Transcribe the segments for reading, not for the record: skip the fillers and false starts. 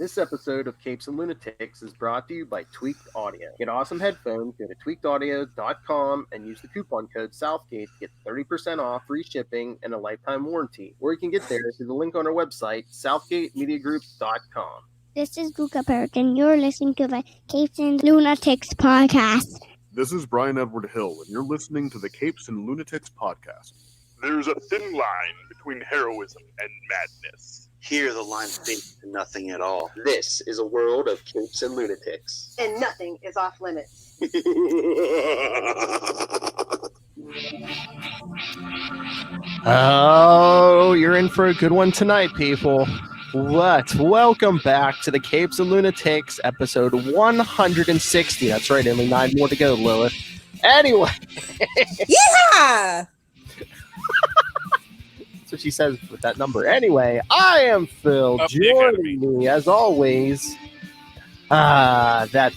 This episode of Capes and Lunatics is brought to you by Tweaked Audio. Get awesome headphones, go to tweakedaudio.com and use the coupon code Southgate to get 30% off, free shipping, and a lifetime warranty. Or you can get there through the link on our website, southgatemediagroup.com. This is Guka Park, and you're listening to the Capes and Lunatics podcast. This is Brian Edward Hill, and you're listening to the Capes and Lunatics podcast. There's a thin line between heroism and madness. Here the line fades to nothing at all. This is a world of Capes and Lunatics. And nothing is off limits. Oh, you're in for a good one tonight, people. Welcome back to the Capes and Lunatics, episode 160. That's right, only 9 more to go, Lilith. Anyway. Yeah! That's what she says with that number. Anyway, I am Phil. Joining me, as always, that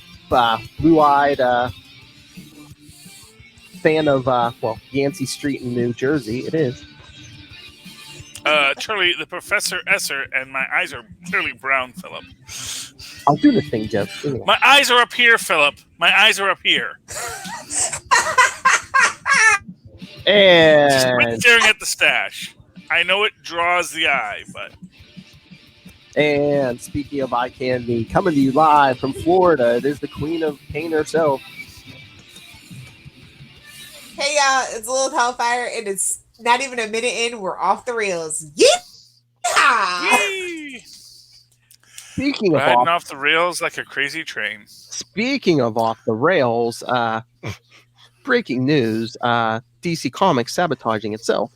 blue-eyed fan of, Yancey Street in New Jersey. It is. Charlie, the Professor Esser, and my eyes are clearly brown, Philip. I'll do the thing, Jeff. Anyway. My eyes are up here, Philip. My eyes are up here. And just quit staring at the stash. I know it draws the eye, but... And speaking of eye candy, coming to you live from Florida, it is the Queen of Pain herself. Hey, y'all, it's Lilith Hellfire, and it's not even a minute in, we're off the rails. Yeah! Speaking of riding off the rails like a crazy train. Speaking of off the rails, breaking news, DC Comics sabotaging itself.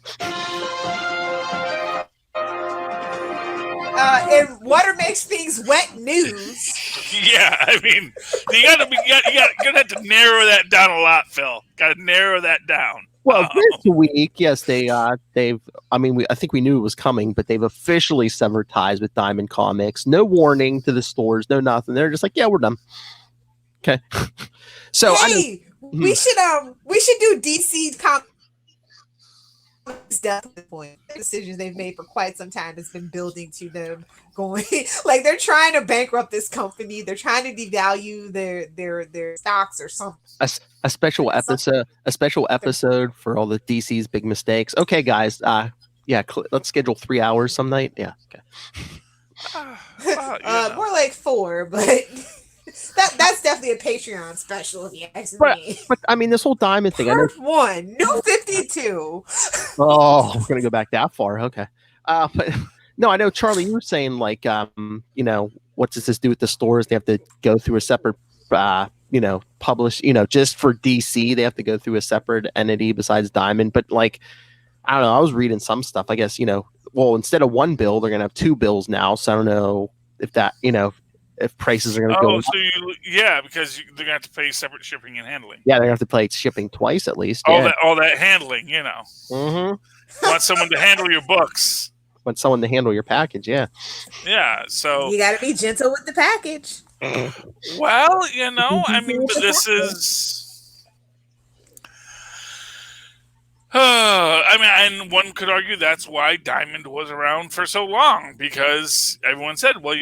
And water makes things wet news. Yeah, I mean, you're gonna have to narrow that down a lot, Phil. Got to narrow that down. Well, this week, yes, they've. I mean, I think we knew it was coming, but they've officially severed ties with Diamond Comics. No warning to the stores, no nothing. They're just like, yeah, we're done. Okay. So hey, we should do DC Comics. Death at this point. The decisions they've made for quite some time has been building to them going like they're trying to bankrupt this company. They're trying to devalue their stocks or something. A special episode for all the DC's big mistakes. Okay, guys. Let's schedule 3 hours some night. Yeah. Okay. More like 4, but. That's definitely a Patreon special if you ask me. But I mean, this whole Diamond thing. Part 1, New 52. Oh, we're gonna go back that far. Okay. But no, I know, Charlie. You were saying like, what does this do with the stores? They have to go through a separate, publish. Just for DC, they have to go through a separate entity besides Diamond. But like, I don't know. I was reading some stuff. I guess instead of one bill, they're gonna have 2 bills now. So I don't know if that if prices are going to go up. Because they're going to have to pay separate shipping and handling. Yeah, they're going to have to pay shipping twice at least. All that handling, Mm-hmm. Want someone to handle your books. Want someone to handle your package, yeah. Yeah, so... You got to be gentle with the package. Well, I mean, but this is... and one could argue that's why Diamond was around for so long, because everyone said, well,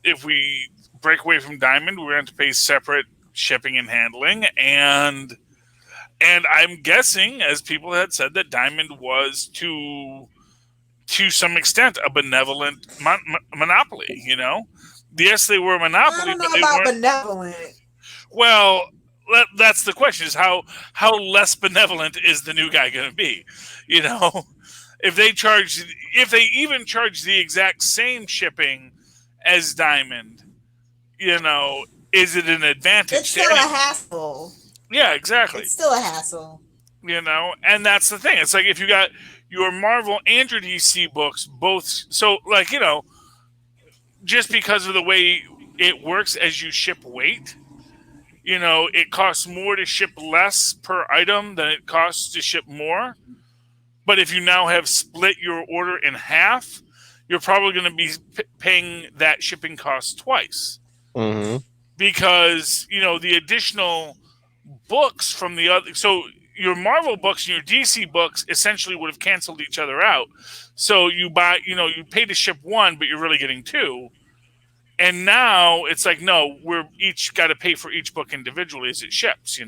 if we break away from Diamond, we're going to pay separate shipping and handling. And I'm guessing, as people had said, that Diamond was to some extent a benevolent monopoly. Yes, they were a monopoly, but they weren't benevolent. Well, that's the question: is how less benevolent is the new guy going to be? If they even charge the exact same shipping as Diamond, is it an advantage? It's still a hassle. Yeah, exactly. It's still a hassle. And that's the thing. It's like if you got your Marvel and your DC books both, so just because of the way it works as you ship weight, it costs more to ship less per item than it costs to ship more. But if you now have split your order in half, you're probably going to be paying that shipping cost twice. Mm-hmm. Because, the additional books from the other... So your Marvel books and your DC books essentially would have canceled each other out. So you buy, you pay to ship one, but you're really getting 2. And now it's like, no, we're each got to pay for each book individually as it ships,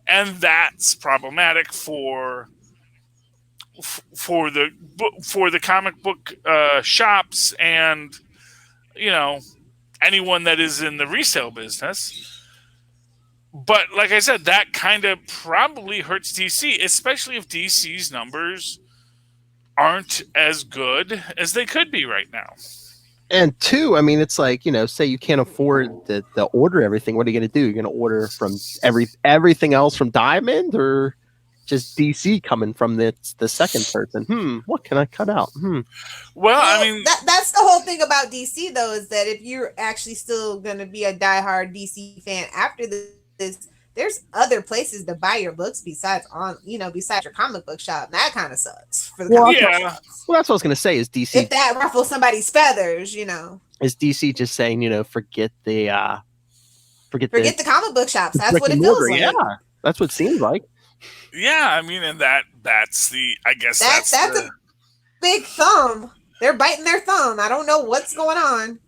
and that's problematic for the comic book shops and anyone that is in the resale business. But like I said, that kind of probably hurts DC, especially if DC's numbers aren't as good as they could be right now. And two, I mean, it's like, say you can't afford to order everything. What are you going to do? You're going to order from everything else from Diamond, or just DC coming from the second person? What can I cut out? Well, I mean, that's the whole thing about DC, though, is that if you're actually still going to be a diehard DC fan after this, there's other places to buy your books besides your comic book shop. And that kind of sucks for the comic book shops. Well, that's what I was going to say. Is DC, if that ruffles somebody's feathers, is DC just saying, forget the comic book shops? That's what it feels like. Yeah, that's what it seems like. Yeah, I mean, and that's the, I guess that's a big thumb. They're biting their thumb. I don't know what's going on.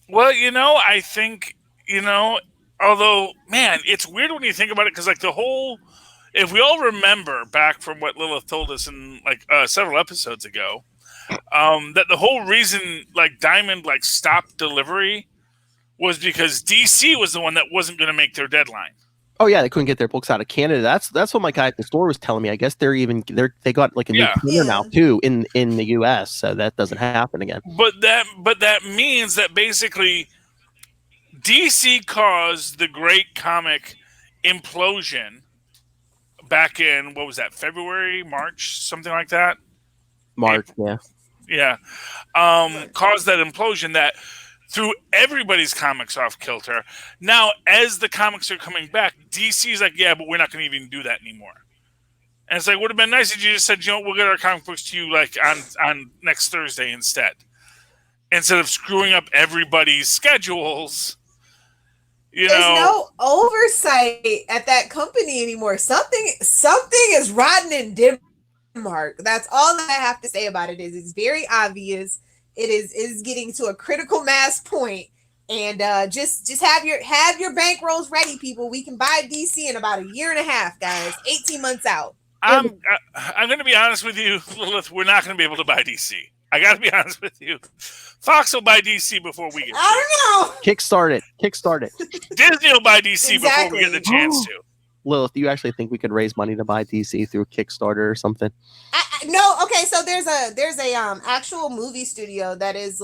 Well, I think, although, man, it's weird when you think about it, because if we all remember back from what Lilith told us in several episodes ago, that the whole reason Diamond stopped delivery was because DC was the one that wasn't going to make their deadline. Oh yeah, they couldn't get their books out of Canada. That's what my guy at the store was telling me. I guess they got a new printer now too in the US, so that doesn't happen again. But that means that basically DC caused the great comic implosion back in, what was that, February, March, something like that? March, April. Yeah. Caused that implosion that threw everybody's comics off kilter. Now, as the comics are coming back, DC's like, yeah, but we're not going to even do that anymore. And it's like, would have been nice if you just said, we'll get our comic books to you on next Thursday instead of screwing up everybody's schedules. There's no oversight at that company anymore. Something is rotten in Denmark. That's all I have to say about it. It's very obvious. It is getting to a critical mass point, and just have your bankrolls ready, people. We can buy DC in about a year and a half, guys. 18 months out. I'm going to be honest with you, Lilith. We're not going to be able to buy DC. I got to be honest with you. Fox will buy DC before we get. I don't know. Kickstart it. Disney will buy DC before we get the chance to. Lilith, do you actually think we could raise money to buy DC through a Kickstarter or something? No. Okay, so there's a actual movie studio that is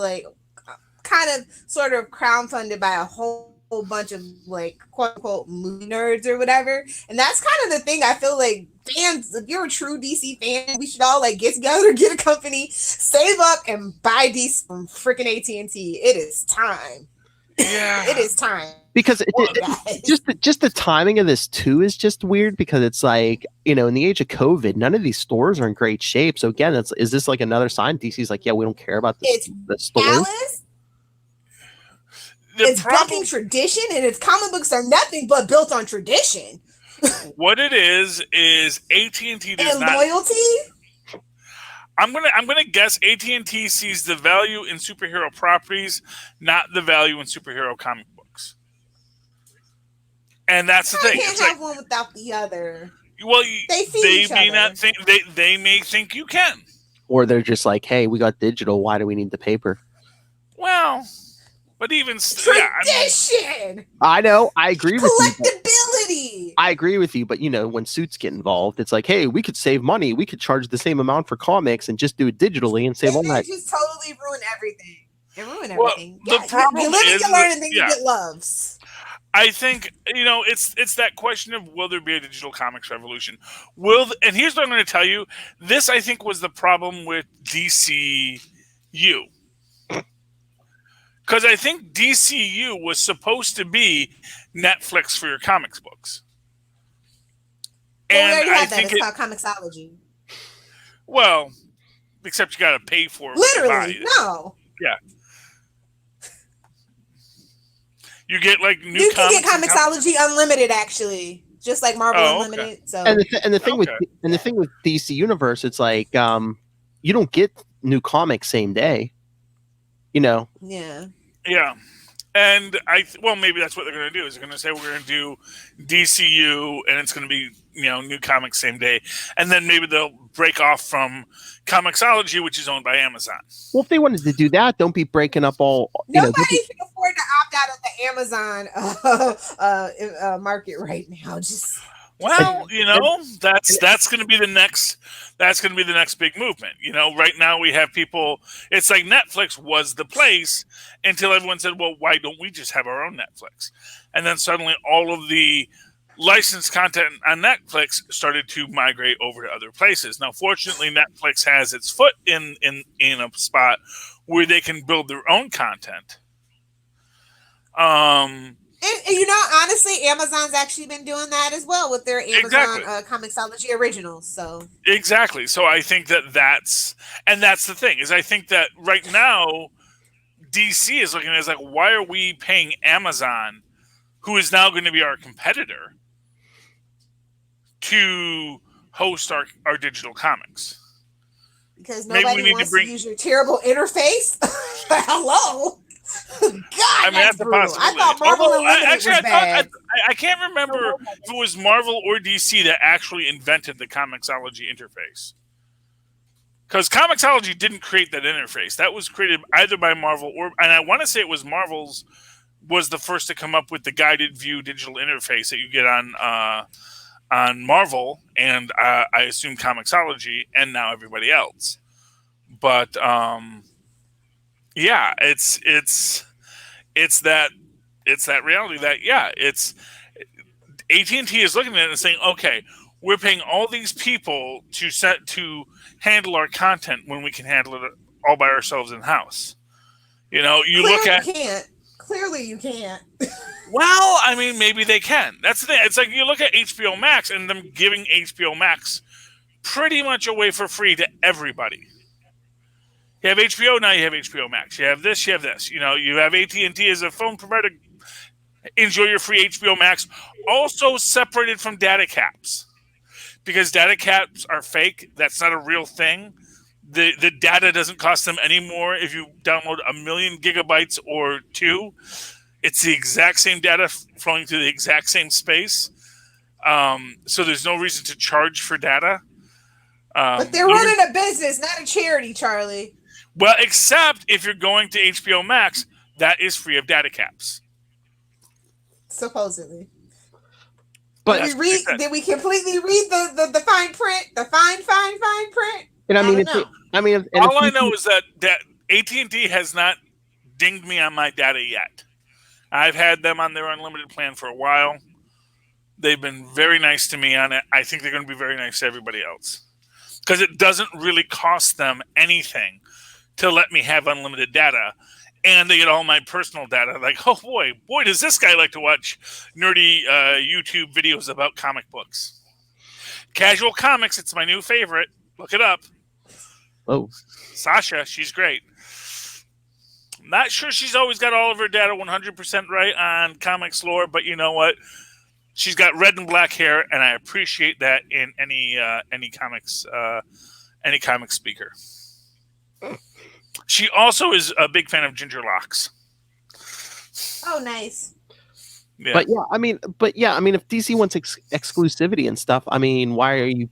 kind of sort of crowdfunded by a whole bunch of quote unquote movie nerds or whatever, and that's kind of the thing. I feel like fans, if you're a true DC fan, we should all get together, get a company, save up, and buy DC from freaking AT&T. It is time. Yeah, it is time. Because just the timing of this too is just weird, because it's in the age of COVID, none of these stores are in great shape. So again, is this another sign? DC's yeah, we don't care about the stores. Alice, it's bucking tradition, and its comic books are nothing but built on tradition. What it is AT&T does and not loyalty. I'm gonna guess AT&T sees the value in superhero properties, not the value in superhero comic books. And that's the thing. You can't have one without the other. Well, they may not think they may think you can, or they're just hey, we got digital. Why do we need the paper? Well, but even tradition. I know. I agree with you. Collectability. I agree with you, but when suits get involved, it's hey, we could save money. We could charge the same amount for comics and just do it digitally and save all that. Just totally ruin everything. It ruin everything. The problem you live is, and you learn, and then you get loves. I think it's that question of, will there be a digital comics revolution? And here's what I'm going to tell you. This, I think, was the problem with DCU. Because I think DCU was supposed to be Netflix for your comics books. And I think it's called Comixology. Well, except you got to pay for it. Literally, no. Yeah. You get new you can get Comixology Unlimited, actually, just like Marvel Unlimited. So and the thing with DC Universe, it's you don't get new comics same day. Yeah. Yeah. And maybe that's what they're going to do. Is they're going to say we're going to do DCU, and it's going to be new comics same day, and then maybe they'll break off from Comixology, which is owned by Amazon. Well, if they wanted to do that, don't be breaking up all. Nobody can afford to opt out of the Amazon market right now. That's going to be the next. That's going to be the next big movement. Right now we have people. It's like Netflix was the place until everyone said, "Well, why don't we just have our own Netflix?" And then suddenly all of the licensed content on Netflix started to migrate over to other places. Now, fortunately, Netflix has its foot in a spot where they can build their own content. Honestly, Amazon's actually been doing that as well with their Amazon Comixology originals. So exactly. So I think that's the thing is I think that right now DC is looking at it as like, why are we paying Amazon, who is now going to be our competitor, to host our digital comics? Because nobody wants to use your terrible interface. Hello. God, that's brutal. I thought Marvel Unlimited was bad. I can't remember if it was Marvel or DC that actually invented the Comixology interface. Because Comixology didn't create that interface. That was created either by Marvel and I want to say it was Marvel's was the first to come up with the guided view digital interface that you get on Marvel and I assume Comixology and now everybody else. But yeah, it's that reality that it's AT&T is looking at it and saying, okay, we're paying all these people to handle our content when we can handle it all by ourselves in house. Clearly you can't. Well, I mean, maybe they can. That's the thing. It's like you look at HBO Max and them giving HBO Max pretty much away for free to everybody. You have HBO, now you have HBO Max. You have this, you have this. You have AT&T as a phone provider. Enjoy your free HBO Max. Also separated from data caps. Because data caps are fake. That's not a real thing. The data doesn't cost them any more if you download 1 million gigabytes or 2. It's the exact same data flowing through the exact same space. So there's no reason to charge for data. But they're running a business, not a charity, Charlie. Well, except if you're going to HBO Max, that is free of data caps. Supposedly. But did we completely read the fine print? The fine print? And all I know is that AT&T has not dinged me on my data yet. I've had them on their unlimited plan for a while. They've been very nice to me on it. I think they're going to be very nice to everybody else. Because it doesn't really cost them anything to let me have unlimited data. And they get all my personal data. Like, oh boy, does this guy like to watch nerdy YouTube videos about comic books. Casual Comics, it's my new favorite. Look it up. Oh. Sasha, she's great. Not sure she's always got all of her data 100% right on comics lore, but you know what? She's got red and black hair, and I appreciate that in any comics speaker. She also is a big fan of Ginger Locks. Oh, nice. Yeah. But yeah, I mean, if DC wants exclusivity and stuff, I mean, why are you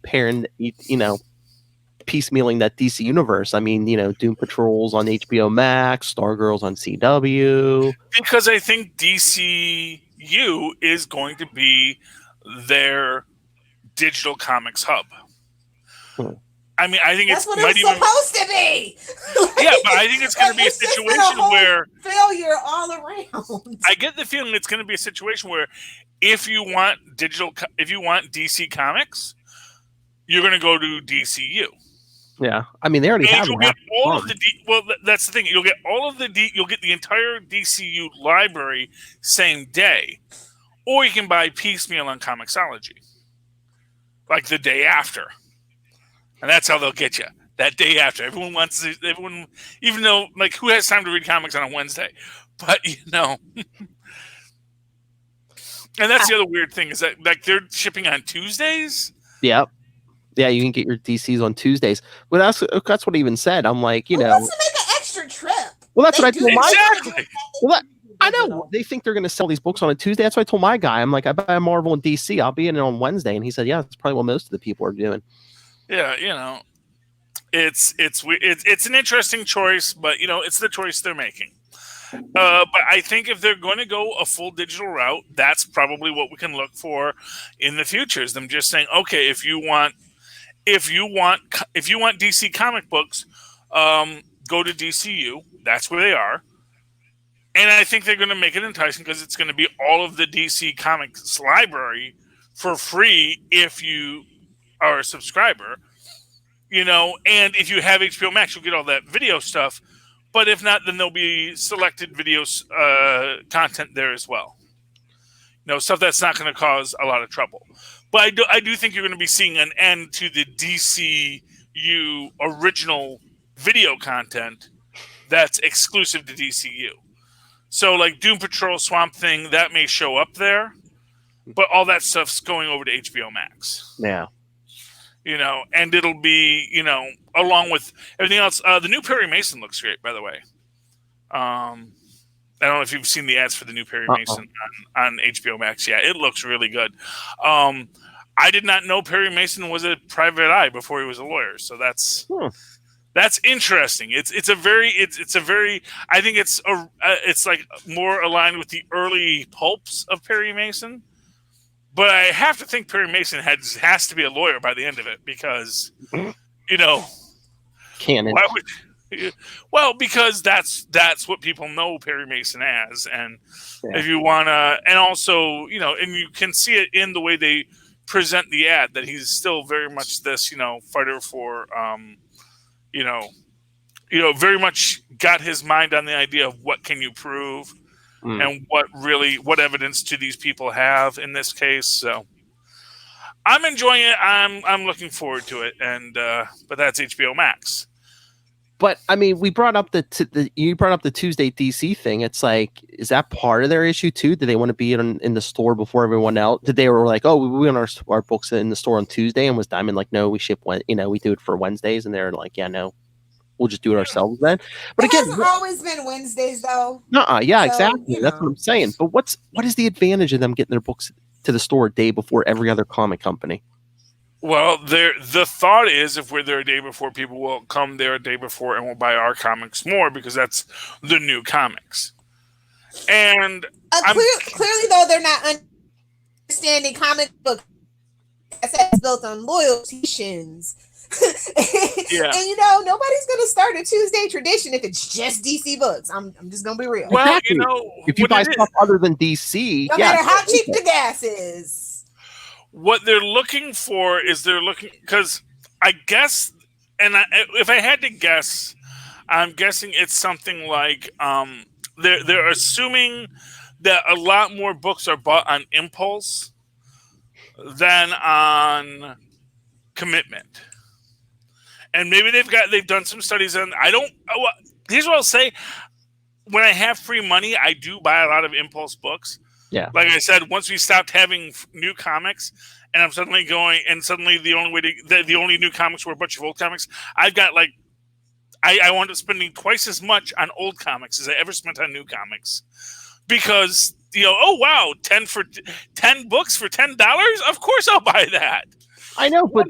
piecemealing that DC universe? I mean, Doom Patrol's on HBO Max, Stargirl's on CW. Because I think DCU is going to be their digital comics hub. I mean, I think that's what it's supposed to be. Yeah, but I think it's going to be a situation where failure all around. I get the feeling it's going to be a situation where if you want DC Comics, you're going to go to DCU. Yeah, I mean they already have. You'll get all of the well. That's the thing. You'll get all of the you'll get the entire DCU library same day, or you can buy piecemeal on Comixology, like the day after. And that's how they'll get you. That day after. Everyone, even though, like, who has time to read comics on a Wednesday? But, And that's the other weird thing is that, like, they're shipping on Tuesdays? Yep. Yeah, you can get your DCs on Tuesdays. Well, that's what I even said. I'm like, Who wants to make an extra trip? Well, that's They what I do told my Exactly. Well, I know they think they're going to sell these books on a Tuesday. That's what I told my guy. I'm like, I buy Marvel and DC. I'll be in it on Wednesday, and he said, yeah, that's probably what most of the people are doing. Yeah, you know, it's an interesting choice, but you know, it's the choice they're making. But I think if they're going to go a full digital route, that's probably what we can look for in the future. Is them just saying, okay, if you want DC comic books, go to DCU. That's where they are. And I think they're going to make it enticing because it's going to be all of the DC Comics library for free if you are a subscriber. You know, and if you have HBO Max, you'll get all that video stuff. But if not, then there'll be selected videos content there as well. You know, stuff that's not going to cause a lot of trouble. But I do think you're going to be seeing an end to the DCU original video content that's exclusive to DCU. So, like Doom Patrol, Swamp Thing, that may show up there, but all that stuff's going over to HBO Max. Yeah. You know, and it'll be, you know, along with everything else. The new Perry Mason looks great, by the way. I don't know if you've seen the ads for the new Perry Mason on HBO Max. Yeah, it looks really good. I did not know Perry Mason was a private eye before he was a lawyer, so that's interesting. It's a very I think it's like more aligned with the early pulps of Perry Mason. But I have to think Perry Mason has to be a lawyer by the end of it because, you know, Canon. why would, well, because that's what people know Perry Mason as, and if you wanna, and also, you know, and you can see it in the way they present the ad that he's still very much this, you know, fighter for, you know, very much got his mind on the idea of what can you prove. And what evidence do these people have in this case? So I'm enjoying it. I'm looking forward to it. And but that's HBO Max. But I mean, we brought up you brought up the Tuesday DC thing. It's like, is that part of their issue too? Do they want to be in the store before everyone else? Did they were like, oh, we want our books in the store on Tuesday? And was Diamond like, no, we ship we do it for Wednesdays? And they're like, yeah, no. We'll just do it ourselves then. But it again, hasn't always been Wednesdays though. Yeah, So, exactly. That's what I'm saying. But what is the advantage of them getting their books to the store a day before every other comic company? Well, the thought is if we're there a day before, people will come there a day before and will buy our comics more because that's the new comics. And clearly though, they're not understanding comic book assets built on loyalties. Yeah. And you know, nobody's gonna start a Tuesday tradition if it's just DC books. I'm just gonna be real. Well, Exactly. you know, If you buy stuff other than DC, no matter how cheap the gas is. What they're looking for is because I guess, and if I had to guess, I'm guessing it's something like they're assuming that a lot more books are bought on impulse than on commitment. And maybe they've done some studies on. Here's what I'll say: when I have free money, I do buy a lot of impulse books. Yeah. Like I said, once we stopped having new comics, and I'm suddenly the only new comics were a bunch of old comics. I've got like, I wound up spending twice as much on old comics as I ever spent on new comics, because you know, oh wow, 10 books for $10. Of course, I'll buy that. I know, but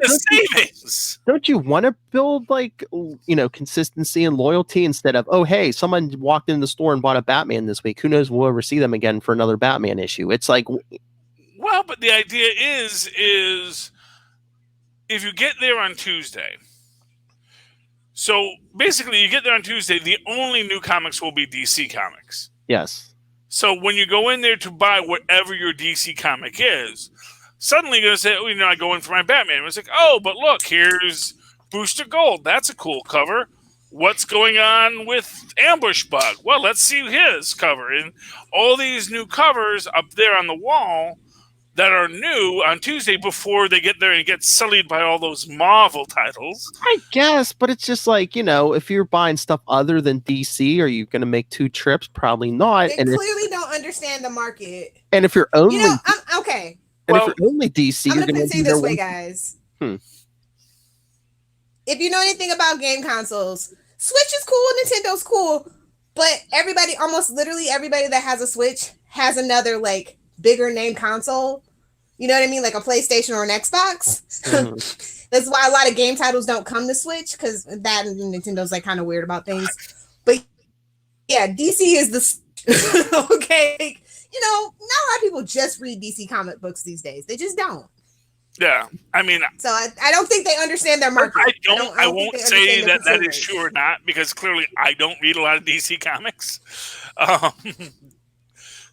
don't you want to build like, you know, consistency and loyalty instead of, oh, hey, someone walked in the store and bought a Batman this week. Who knows? We'll ever see them again for another Batman issue. It's like, well, but the idea is if you get there on Tuesday. So basically, you get there on Tuesday. The only new comics will be DC comics. Yes. So when you go in there to buy whatever your DC comic is, suddenly you're going to say, oh, you know, I go in for my Batman. And it's like, oh, but look, here's Booster Gold. That's a cool cover. What's going on with Ambush Bug? Well, let's see his cover. And all these new covers up there on the wall that are new on Tuesday before they get there and get sullied by all those Marvel titles. I guess, but it's just like, you know, if you're buying stuff other than DC, are you going to make 2 trips? Probably not. They clearly don't understand the market. And if you're only... You know, okay. And if you're only DC, I'm you're going to say this way, guys. If you know anything about game consoles, Switch is cool, Nintendo's cool, But everybody, almost literally everybody that has a Switch has another like bigger name console. You know what I mean? Like a PlayStation or an Xbox. That's why a lot of game titles don't come to Switch, because that and Nintendo's like kind of weird about things. But yeah, DC is the okay. You know, not a lot of people just read DC comic books these days. They just don't. Yeah, I mean, so I don't think they understand their market. I won't say that is true or not, because clearly I don't read a lot of DC comics,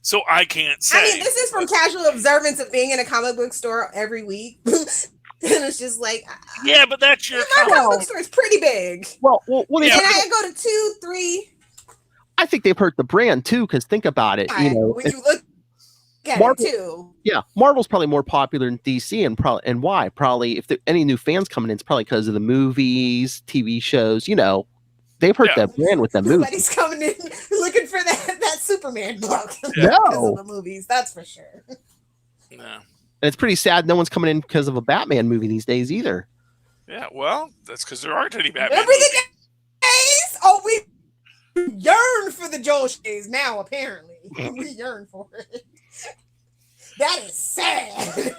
so I can't say. I mean, this is from casual observance of being in a comic book store every week, and it's just like, yeah, but that's your comic book store is pretty big. Well, and I go to 2, 3. I think they've hurt the brand too, because think about it. You know, when you look at Marvel, it too. Yeah, Marvel's probably more popular than DC, and why? Probably if there any new fans coming in, it's probably because of the movies, TV shows. You know, they've hurt that brand with the movies. Nobody's coming in looking for that Superman book. No, because of the movies, that's for sure. No, and it's pretty sad. No one's coming in because of a Batman movie these days either. Yeah, well, that's because there aren't any Batman. Remember the days? Oh, we yearn for the Joel Shays now. Apparently, we yearn for it. That is sad.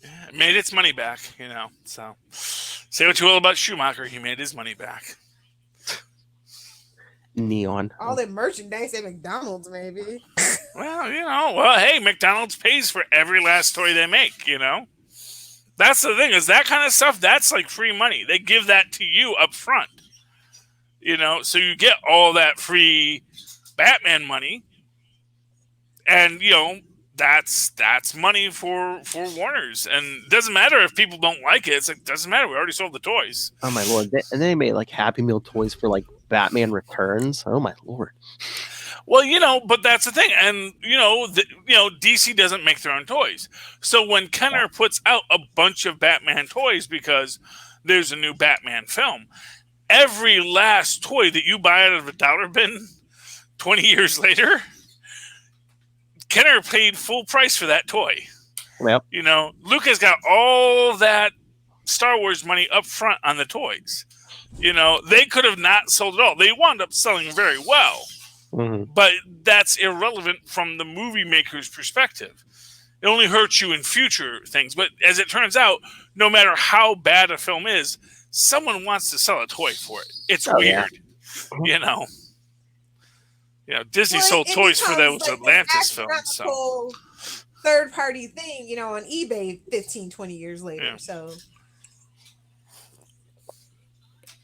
Yeah, it made its money back, you know. So, say what you will about Schumacher, he made his money back. Neon. All the merchandise at McDonald's, maybe. Well, you know, hey, McDonald's pays for every last toy they make, you know. That's the thing, is that kind of stuff, that's like free money. They give that to you up front. You know, so you get all that free Batman money. And, you know, that's money for Warner's. And it doesn't matter if people don't like it. It's like, doesn't matter. We already sold the toys. Oh, my Lord. And they made like Happy Meal toys for like Batman Returns. Oh, my Lord. Well, you know, but that's the thing. And, you know, DC doesn't make their own toys. So when Kenner puts out a bunch of Batman toys because there's a new Batman film, every last toy that you buy out of a dollar bin 20 years later, Kenner paid full price for that toy. Yep. You know, Lucas got all that Star Wars money up front on the toys. You know, they could have not sold it all. They wound up selling very well. Mm-hmm. But that's irrelevant from the movie maker's perspective. It only hurts you in future things. But as it turns out, no matter how bad a film is, someone wants to sell a toy for it. It's weird. Yeah. You know. You know, Disney sold toys for those like Atlantis films. So third-party thing, you know, on eBay 15, 20 years later. Yeah. So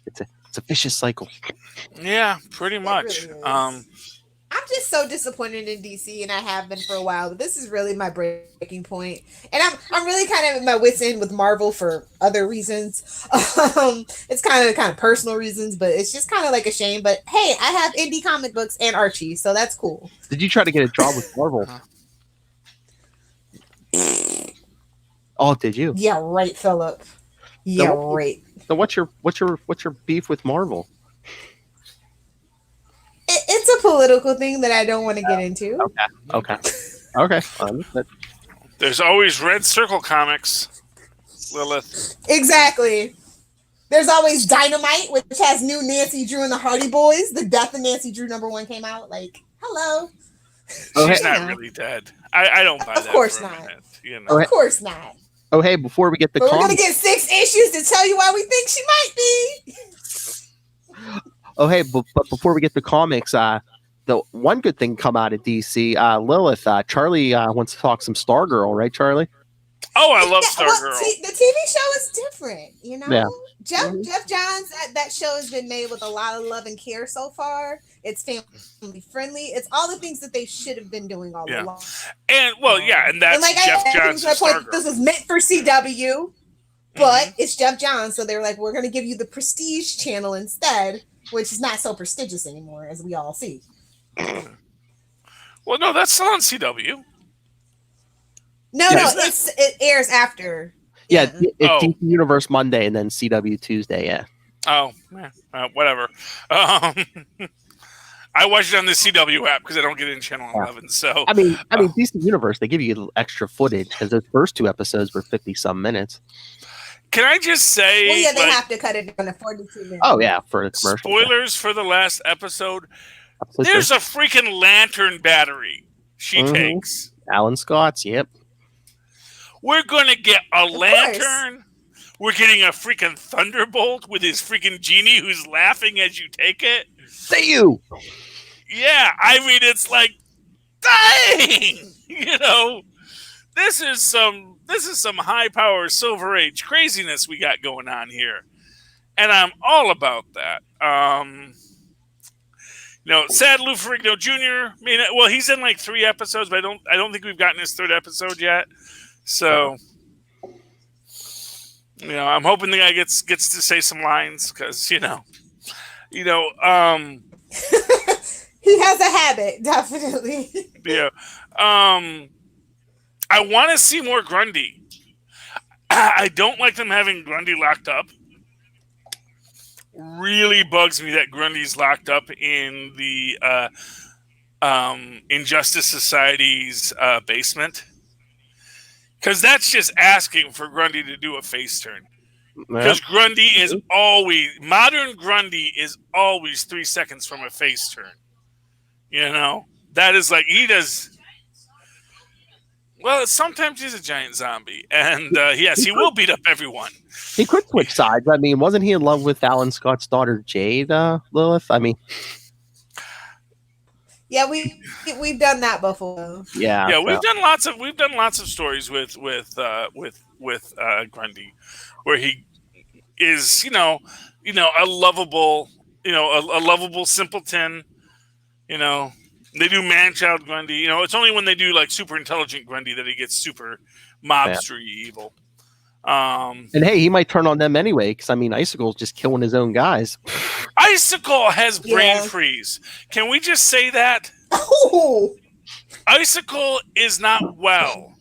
it's a vicious cycle. Yeah, pretty much. Really I'm just so disappointed in DC, and I have been for a while. But this is really my breaking point, and I'm really kind of at my wit's end with Marvel for other reasons. It's kind of personal reasons, but it's just kind of like a shame. But hey, I have indie comic books and Archie, so that's cool. Did you try to get a job with Marvel? Oh, did you? Yeah, right, Philip. Yeah, right. So what's your beef with Marvel? It's a political thing that I don't want to get into. Okay. There's always Red Circle comics, Lilith. Exactly. There's always Dynamite, which has new Nancy Drew and the Hardy Boys. The death of Nancy Drew #1 came out. Like, hello. She's not really dead. I don't buy that. Of course for a not. minute, you know? Of course not. Oh, hey, before we get the we're going to get 6 issues to tell you why we think she might be. Oh, hey, but before we get the comics, the one good thing come out of DC, Lilith, Charlie wants to talk some Stargirl, right, Charlie? Oh, I love Stargirl. The TV show is different, you know? Yeah. Jeff Johns, that show has been made with a lot of love and care so far. It's family friendly. It's all the things that they should have been doing all along. And, and that's like Jeff Johns' Stargirl. This was meant for CW, but it's Jeff Johns, so they were like, we're going to give you the Prestige channel instead, which is not so prestigious anymore, as we all see. Well, no, that's still on CW. No, it airs after. Yeah, it's DC Universe Monday and then CW Tuesday, yeah. Oh, whatever. I watch it on the CW app because I don't get it in Channel 11. So I mean, DC Universe, they give you extra footage because those first 2 episodes were 50-some minutes. Can I just say? Well, yeah, they like, have to cut it down to 42 minutes. Oh yeah, for the commercial. spoilers for the last episode. Absolutely. There's a freaking lantern battery she takes. Alan Scott's. Yep. We're gonna get a course. lantern. We're getting a freaking thunderbolt with his freaking genie who's laughing as you take it. Say you. Yeah, I mean it's like, dang, this is some high power Silver Age craziness we got going on here, and I'm all about that. Sad Lou Ferrigno Jr. I mean, well, he's in like 3 episodes, but I don't think we've gotten his 3rd episode yet. So, I'm hoping the guy gets to say some lines because He has a habit, definitely. Yeah. I want to see more Grundy. I don't like them having Grundy locked up. Really bugs me that Grundy's locked up in the Injustice Society's basement. Because that's just asking for Grundy to do a face turn. Because modern Grundy is always 3 seconds from a face turn. That is like, he does. Well, sometimes he's a giant zombie. And yes, he will beat up everyone. He could switch sides. I mean, wasn't he in love with Alan Scott's daughter, Jade, Lilith? I mean. Yeah, we've done that before. Yeah. Yeah, we've done lots of stories with Grundy, where he is, a lovable, a lovable simpleton. They do man-child Grundy. It's only when they do like super intelligent Grundy that he gets super mobster evil. And hey, he might turn on them anyway, because I mean, Icicle's just killing his own guys. Icicle has brain freeze. Can we just say that? Oh. Icicle is not well.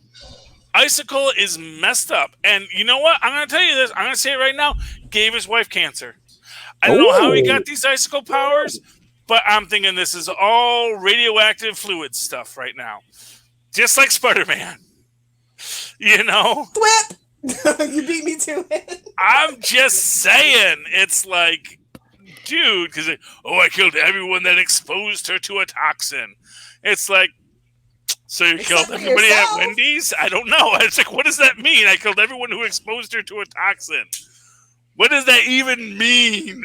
Icicle is messed up. And you know what? I'm going to tell you this. I'm going to say it right now. Gave his wife cancer. I don't know how he got these Icicle powers, but I'm thinking this is all radioactive fluid stuff right now. Just like Spider-Man. Whip! You beat me to it. I'm just saying. It's like, dude, because I killed everyone that exposed her to a toxin. It's like, so you killed everybody at Wendy's? I don't know. It's like, what does that mean? I killed everyone who exposed her to a toxin. What does that even mean?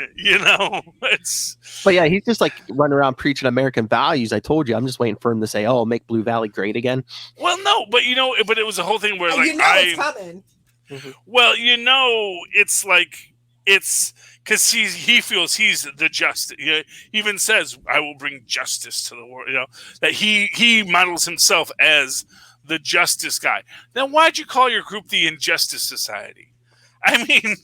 But yeah, he's just like running around preaching American values. I told you, I'm just waiting for him to say, "Oh, make Blue Valley great again." Well, no, but but it was a whole thing where it's coming. Well, it's like it's because he feels he's the justice. He even says, "I will bring justice to the world." That he models himself as the justice guy. Then why'd you call your group the Injustice Society? I mean.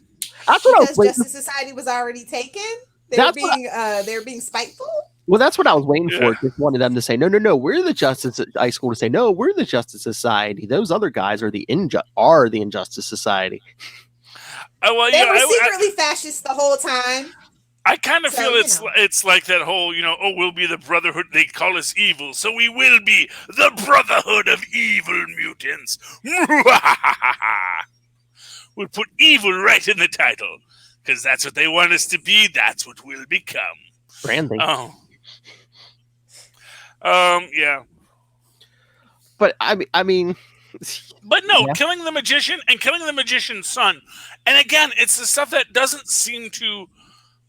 That's what because Justice Society was already taken. They're being spiteful. Well, that's what I was waiting for. Just wanted them to say, no, we're the Justice. Icicle to say, no, we're the Justice Society. Those other guys are the Injustice Society. They were secretly fascist the whole time. I kind of feel it's like that whole, we'll be the Brotherhood. They call us evil, so we will be the Brotherhood of Evil Mutants. We'll put evil right in the title because that's what they want us to be. That's what we'll become. Branding. Oh. Yeah. But I mean. But no, killing the magician and killing the magician's son. And again, it's the stuff that doesn't seem to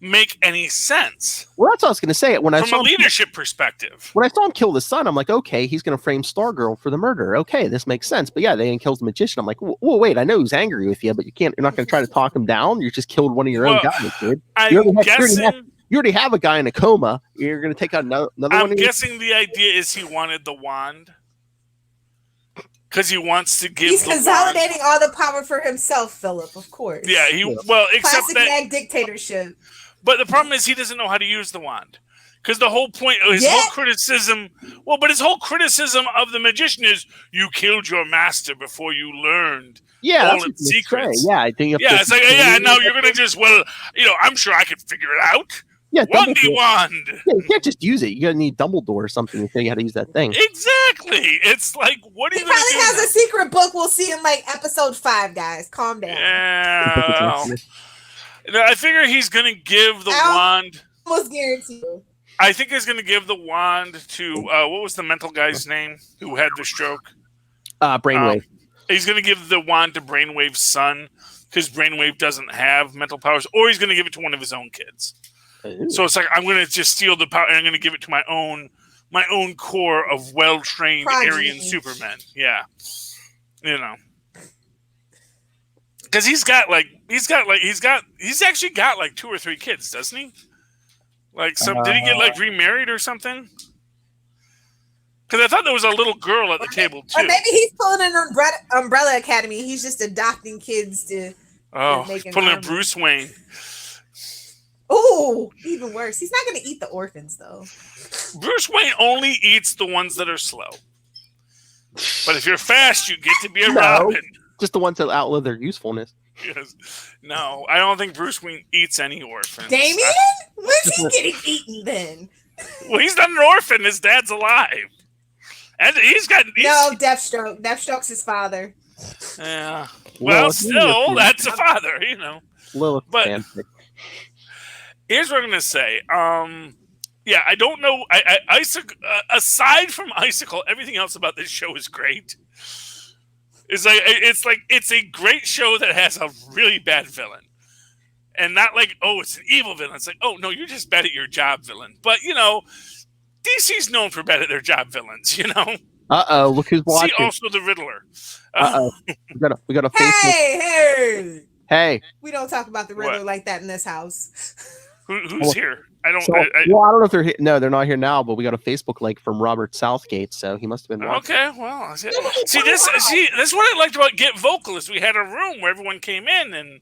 make any sense. Well, that's what I was going to say. From a leadership perspective. When I saw him kill the son, I'm like, okay, he's going to frame Stargirl for the murder. Okay, this makes sense. But yeah, then he kills the magician. I'm like, whoa, wait, I know he's angry with you, but you're not going to try to talk him down. You just killed one of your own guys, dude. You already have a guy in a coma. You're going to take out another one. I'm guessing the idea is he wanted the wand. Because he wants to give. He's consolidating all the power for himself, Philip. Of course. Yeah, except classic that mag dictatorship. But the problem is he doesn't know how to use the wand. Because the whole point of his whole criticism, his whole criticism of the magician is you killed your master before you learned all its secrets. Yeah, I think. It's like, now you're gonna just I'm sure I could figure it out. Yeah, Wandy Dumbledore. wand. Yeah, you can't just use it. You gotta need Dumbledore or something to tell you how to use that thing. Exactly. It's like, what are He you going to probably do has now? a secret book. We'll see in like episode 5, guys. Calm down. Yeah. No, I figure he's going to give the wand. Almost guarantee you. I think he's going to give the wand to what was the mental guy's name who had the stroke? Brainwave. He's going to give the wand to Brainwave's son because Brainwave doesn't have mental powers, or he's going to give it to one of his own kids. Ooh. So it's like, I'm going to just steal the power and I'm going to give it to my own core of well-trained Aryan supermen. Yeah. You know. Because he's actually got like 2 or 3 kids, doesn't he? Like did he get like remarried or something? Because I thought there was a little girl at the table too. Or maybe he's pulling an Umbrella Academy. He's just adopting kids to. Pulling a Bruce Wayne. Oh, even worse. He's not going to eat the orphans though. Bruce Wayne only eats the ones that are slow. But if you're fast, you get to be a Robin. Just the ones that outlive their usefulness. Yes. No, I don't think Bruce Wayne eats any orphans. Damien? When's he getting eaten then? Well, he's not an orphan. His dad's alive. And No, Deathstroke. Deathstroke's his father. Yeah. Well, still, that's a father, you know. But here's what I'm going to say. Yeah, I don't know. Aside from Icicle, everything else about this show is great. It's a great show that has a really bad villain, and not like, oh, it's an evil villain. It's like, oh no, you're just bad at your job, villain. But you know, DC's known for bad at their job villains. You know. Look who's watching. See also the Riddler. We got a Facebook. Hey. We don't talk about the Riddler like that in this house. Who's here? I don't know if they're here. No, they're not here now. But we got a Facebook link from Robert Southgate, so he must have been watching. Okay, well, this is what I liked about Get Vocal is we had a room where everyone came in, and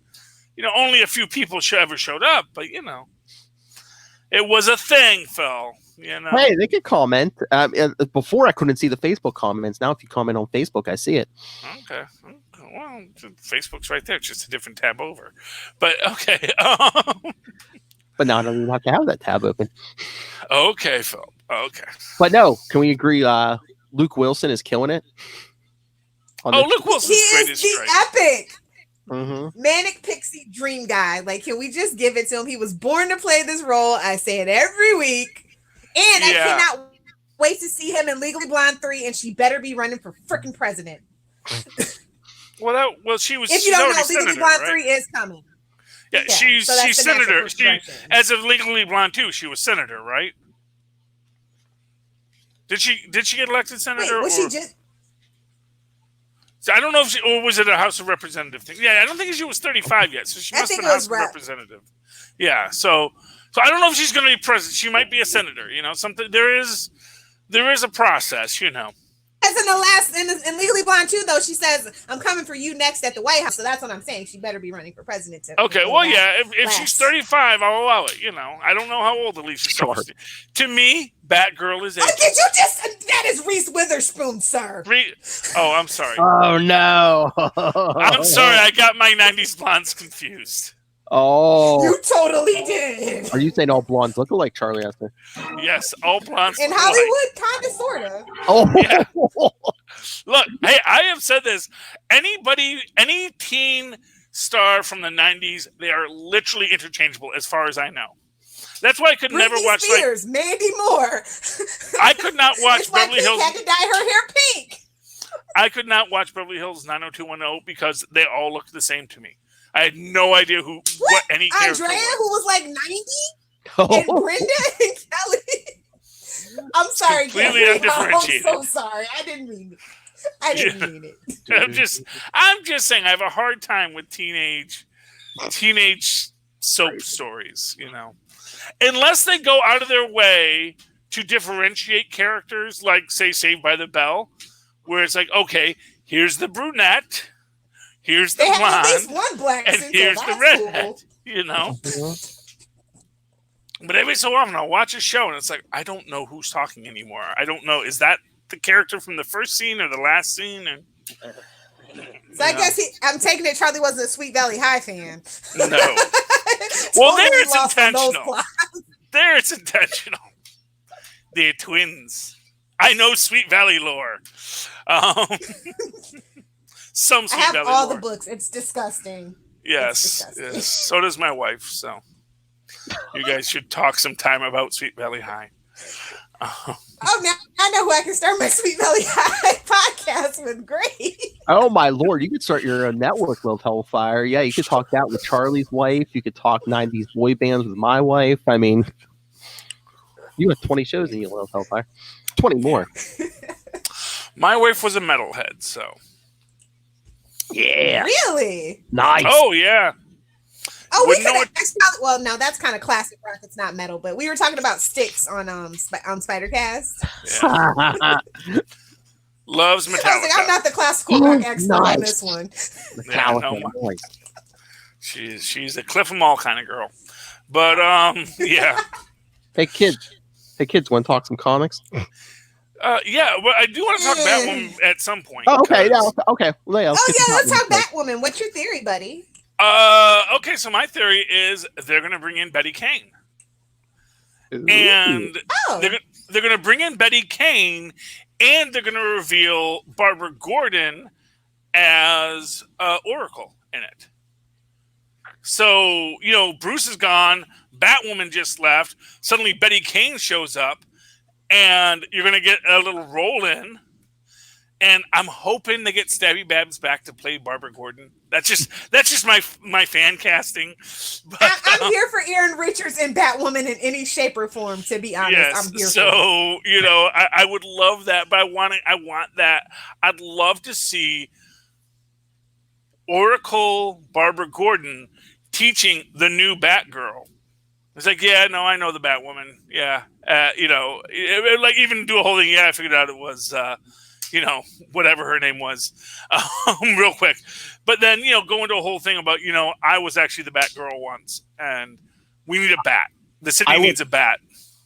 you know, only a few people ever showed up, but you know, it was a thing, Phil. You know, hey, they could comment. Before I couldn't see the Facebook comments. Now, if you comment on Facebook, I see it. Okay. Well, Facebook's right there. It's just a different tab over. But okay. But now I don't even have to have that tab open. Okay, Phil. Okay. But no, can we agree? Luke Wilson is killing it. Luke Wilson's great as the epic manic pixie dream guy. Like, can we just give it to him? He was born to play this role. I say it every week, and I cannot wait to see him in Legally Blonde 3. And she better be running for freaking president. She was. If you don't know, Blonde Legally Blonde 3 is coming. Yeah, she's senator. As of Legally Blonde 2, she was senator, right? Did she get elected senator? Wait, was she just? So I don't know if or was it a House of Representative thing? Yeah, I don't think she was 35 yet, so she must have been a House of Representative. Yeah, so I don't know if she's going to be president. She might be a senator. You know, something there is a process. You know. As in Legally Blonde 2, though, she says, I'm coming for you next at the White House. So that's what I'm saying. She better be running for president. Okay, well, yeah, if she's 35, I'll allow it. You know, I don't know how old Alicia Silverstone is. To me, Batgirl is 8. Oh, did you just? That is Reese Witherspoon, sir. I'm sorry. Oh, no. I'm sorry. I got my 90s blondes confused. Oh. You totally did. Are you saying all blondes look like Charlie Hester? Yes, all blondes. In Hollywood, kind of, sort of. Oh. Yeah. Look, hey, I have said this. Any teen star from the 90s, they are literally interchangeable as far as I know. That's why I could never watch Spears, Mandy Moore. I could not watch Beverly Hills. Had to dye her hair pink. I could not watch Beverly Hills 90210 because they all looked the same to me. I had no idea what any character Andrea, was. who was like 90, and Brenda and Kelly. I'm sorry, completely Kelly. undifferentiated. I'm so sorry. I didn't mean it. I'm just saying I have a hard time with teenage soap stories, you know. Unless they go out of their way to differentiate characters, like say Saved by the Bell, where it's like, okay, here's the brunette, here's the blonde, at least one black, and here's the redhead, cool. You know. But every so often I'll watch a show and it's like, I don't know who's talking anymore. I don't know. Is that the character from the first scene or the last scene? And so I guess I'm taking it Charlie wasn't a Sweet Valley High fan. No. Well, there it's intentional. There, it's intentional. They're twins. I know Sweet Valley lore. Um, some I Sweet have Valley all lore. the books. It's disgusting. Yes, disgusting. yes. So does my wife. So you guys should talk sometime about Sweet Valley High. Oh, now I know who I can start my Sweet Valley High podcast with. Great. Oh my lord, you could start your own network, Lil Hellfire. Yeah, you could talk that with Charlie's wife. You could talk 90s boy bands with my wife. I mean, you have 20 shows in you, Lil Hellfire. 20 more. My wife was a metalhead, so Yeah. Really? Nice. oh yeah. Oh, we Wouldn't know could well, no, that's kind of classic rock. It's not metal, but we were talking about Styx on Spidercast. Yeah. Loves I was Metallica. like, I'm not the classical rock expert on Nice. this one. Metallica, Yeah, no, nice. she's a Cliff 'em all kind of girl. But yeah. Hey kids, want to talk some comics? Yeah, well, I do want to talk Batwoman at some point. Oh, okay, 'cause- yeah, okay. Well, yeah, Oh yeah, let's talk back. Batwoman. What's your theory, buddy? Okay, so my theory is they're going to bring in Betty Kane. And Oh, they're going to bring in Betty Kane, and they're going to reveal Barbara Gordon as Oracle in it. So, Bruce is gone. Batwoman just left. Suddenly Betty Kane shows up, and you're going to get a little roll in. And I'm hoping they get Stabby Babs back to play Barbara Gordon. That's just my fan casting. But, I'm here for Erin Richards and Batwoman in any shape or form. To be honest, yes. I'm here. So I would love that, but I want that. I'd love to see Oracle Barbara Gordon teaching the new Batgirl. It's like, yeah, no, I know the Batwoman. Yeah, like even do a whole thing. Yeah, I figured out it was. Whatever her name was, real quick. But then, go into a whole thing about, I was actually the Batgirl once, and we need a bat. The city needs a bat.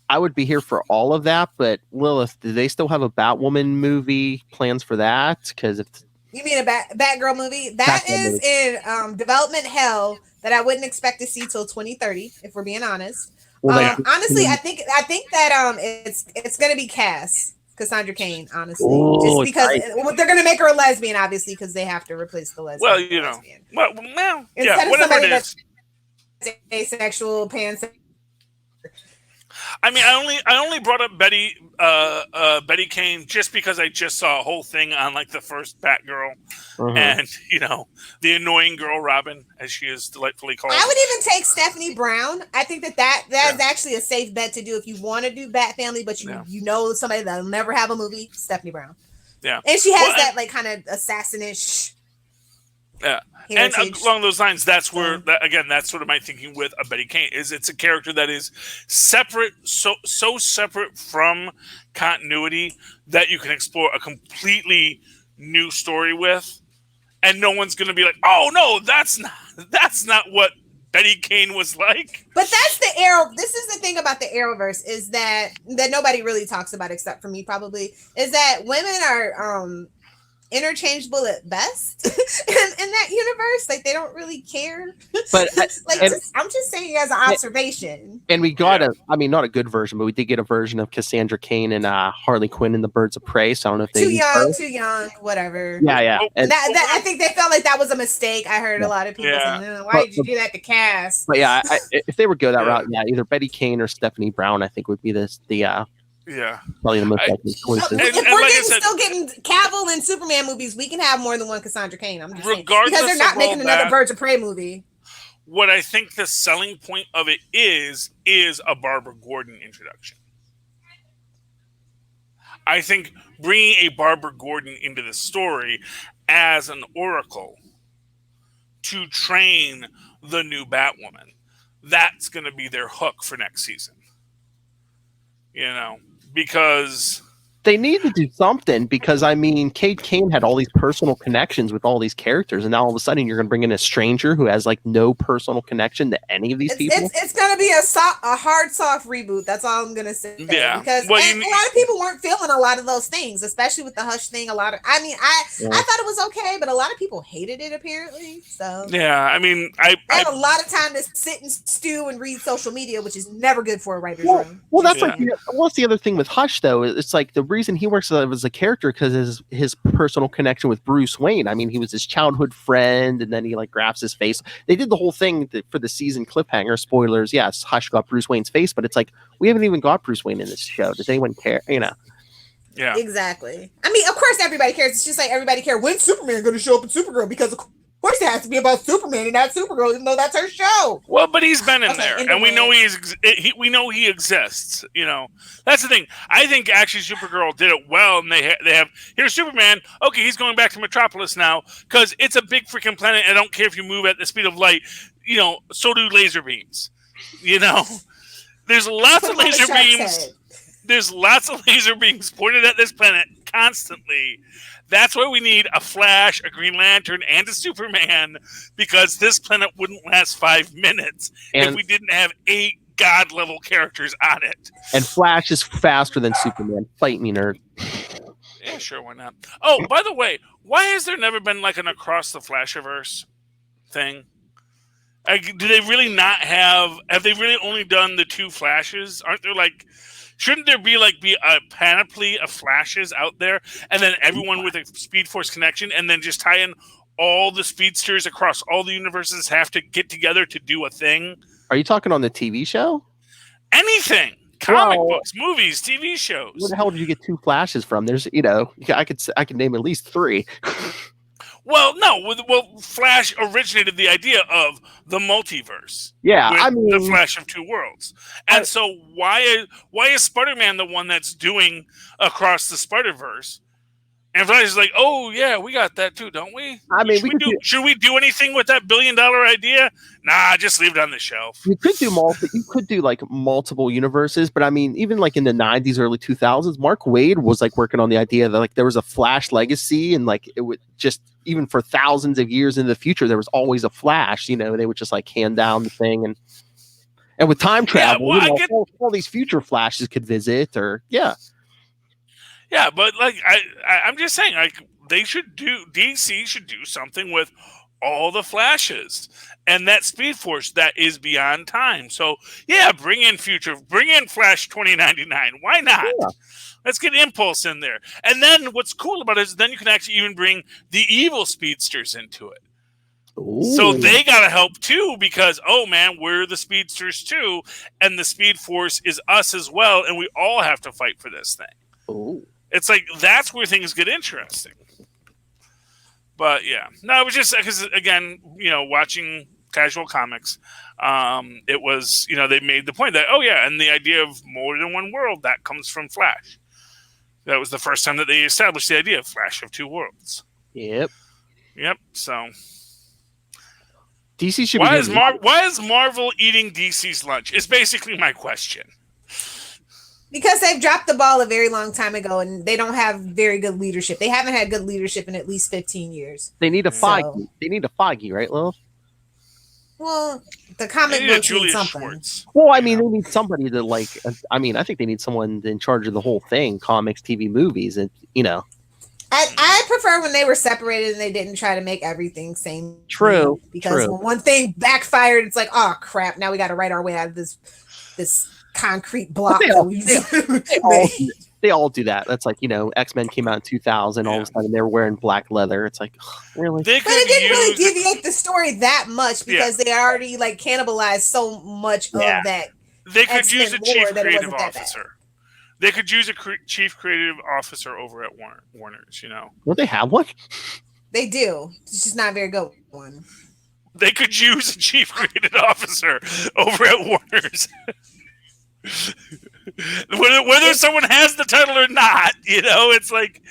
I would be here for all of that, but Lilith, do they still have a Batwoman movie plans for that? Because if You mean a Batgirl movie? That is in development hell that I wouldn't expect to see till 2030, if we're being honest. Honestly, I think that it's gonna be Cassandra Cain, honestly, just because they're going to make her a lesbian, obviously, because they have to replace the lesbian. Well, instead of whatever somebody it is. that's asexual, pansexual. I mean, I only brought up Betty Kane just because I just saw a whole thing on like the first Batgirl, and the annoying girl Robin, as she is delightfully called. I would even take Stephanie Brown. I think that is actually a safe bet to do if you want to do Bat Family, but you know somebody that'll never have a movie. Stephanie Brown. Yeah, and she has that like kind of assassin-ish. Yeah. Heritage. And along those lines, that's where that's sort of my thinking with a Betty Kane is it's a character that is separate, so separate from continuity that you can explore a completely new story with, and no one's going to be like, "Oh no, that's not what Betty Kane was like." But that's the Arrow. This is the thing about the Arrowverse is that nobody really talks about except for me probably is that women are interchangeable at best in that universe. Like they don't really care. But I'm just saying as an observation. And we got not a good version, but we did get a version of Cassandra Cain and Harley Quinn in the Birds of Prey. So I don't know if they too young, whatever. Yeah. And that I think they felt like that was a mistake. I heard a lot of people saying, "Why did you do that to Cass?" But yeah, if they would go that route, either Betty Kane or Stephanie Brown, I think would be probably the most likely choices. If we're getting Cavill and Superman movies, we can have more than one Cassandra Cain. I'm just saying. Because they're not making another Birds of Prey movie. What I think the selling point of it is a Barbara Gordon introduction. I think bringing a Barbara Gordon into the story as an oracle to train the new Batwoman, that's going to be their hook for next season. Because They need to do something because I mean, Kate Kane had all these personal connections with all these characters, and now all of a sudden you're going to bring in a stranger who has like no personal connection to any of these people. It's going to be a hard soft reboot. That's all I'm going to say. Yeah, because a lot of people weren't feeling a lot of those things, especially with the Hush thing. I thought it was okay, but a lot of people hated it apparently. So yeah, I mean, I had a lot of time to sit and stew and read social media, which is never good for a writer's room. Well, that's what's the other thing with Hush though? It's like the reason he works as a character because his personal connection with Bruce Wayne. I mean, he was his childhood friend, and then he like grabs his face. They did the whole thing for the season cliffhanger. Spoilers, yes, Hush got Bruce Wayne's face, but it's like we haven't even got Bruce Wayne in this show. Does anyone care? You know? Yeah, exactly. I mean, of course, everybody cares. It's just like everybody cares when's Superman going to show up in Supergirl because of course it has to be about Superman and not Supergirl, even though that's her show. Well, but he's been in there, and we know we know he exists. You know, that's the thing. I think actually Supergirl did it well, and they have here's Superman. Okay, he's going back to Metropolis now because it's a big freaking planet. I don't care if you move at the speed of light. You know, so do laser beams. You know, there's lots of laser beams. There's lots of laser beams pointed at this planet constantly. That's why we need a Flash, a Green Lantern, and a Superman, because this planet wouldn't last 5 minutes if we didn't have 8 God-level characters on it. And Flash is faster than Superman. Fight me, nerd. Yeah, sure, why not? Oh, by the way, why has there never been like an Across the Flashiverse thing? Do they really not have they really only done the 2 Flashes? Aren't there like... Shouldn't there be a panoply of Flashes out there, and then everyone with a Speed Force connection, and then just tie in all the speedsters across all the universes have to get together to do a thing? Are you talking on the TV show? Anything. Comic books, movies, TV shows. Where the hell did you get 2 Flashes from? There's, I could name at least 3. Well, no. Well, Flash originated the idea of the multiverse. Yeah, I mean, the Flash of 2 worlds. And so why is Spider-Man the one that's doing Across the Spider-Verse? And Flash is like, oh yeah, we got that too, don't we? I mean, should we do anything with that $1 billion idea? Nah, just leave it on the shelf. You could do like multiple universes, but I mean, even like in the 90s, early 2000s, Mark Waid was like working on the idea that like there was a Flash legacy, and like it would just even for thousands of years in the future, there was always a Flash. They would just like hand down the thing, and with time travel, all these future Flashes could visit, or Yeah, but like I'm just saying, like DC should do something with all the Flashes and that Speed Force that is beyond time. So yeah, bring in Flash 2099. Why not? Yeah. Let's get Impulse in there. And then what's cool about it is then you can actually even bring the evil speedsters into it. Ooh. So they got to help too, because, oh man, we're the speedsters too. And the Speed Force is us as well. And we all have to fight for this thing. Ooh. It's like, that's where things get interesting. But yeah, no, it was just because, again, watching casual comics, it was, they made the point that, oh yeah, and the idea of more than one world, that comes from Flash. That was the first time that they established the idea of Flash of 2 worlds. Yep. So DC should. Why is Marvel eating DC's lunch? Is basically my question. Because they've dropped the ball a very long time ago, and they don't have very good leadership. They haven't had good leadership in at least 15 years. They need a Foggy. They need a Foggy, right, Lil? Well, the comic books need something. Schwartz. Well, I mean, they need somebody to like. I mean, I think they need someone in charge of the whole thing: comics, TV, movies, and I prefer when they were separated and they didn't try to make everything same. True. Because when one thing backfired, it's like, oh crap! Now we got to write our way out of this concrete block. They all do that. That's like, X-Men came out in 2000. All of a sudden, they were wearing black leather. It's like, really? But it didn't really deviate the story that much because they already like cannibalized so much of that. They could use a chief creative officer. They could use a chief creative officer over at Warner's. Don't they have one? They do. It's just not a very good one. They could use a chief creative officer over at Warner's. Whether someone has the title or not, it's like,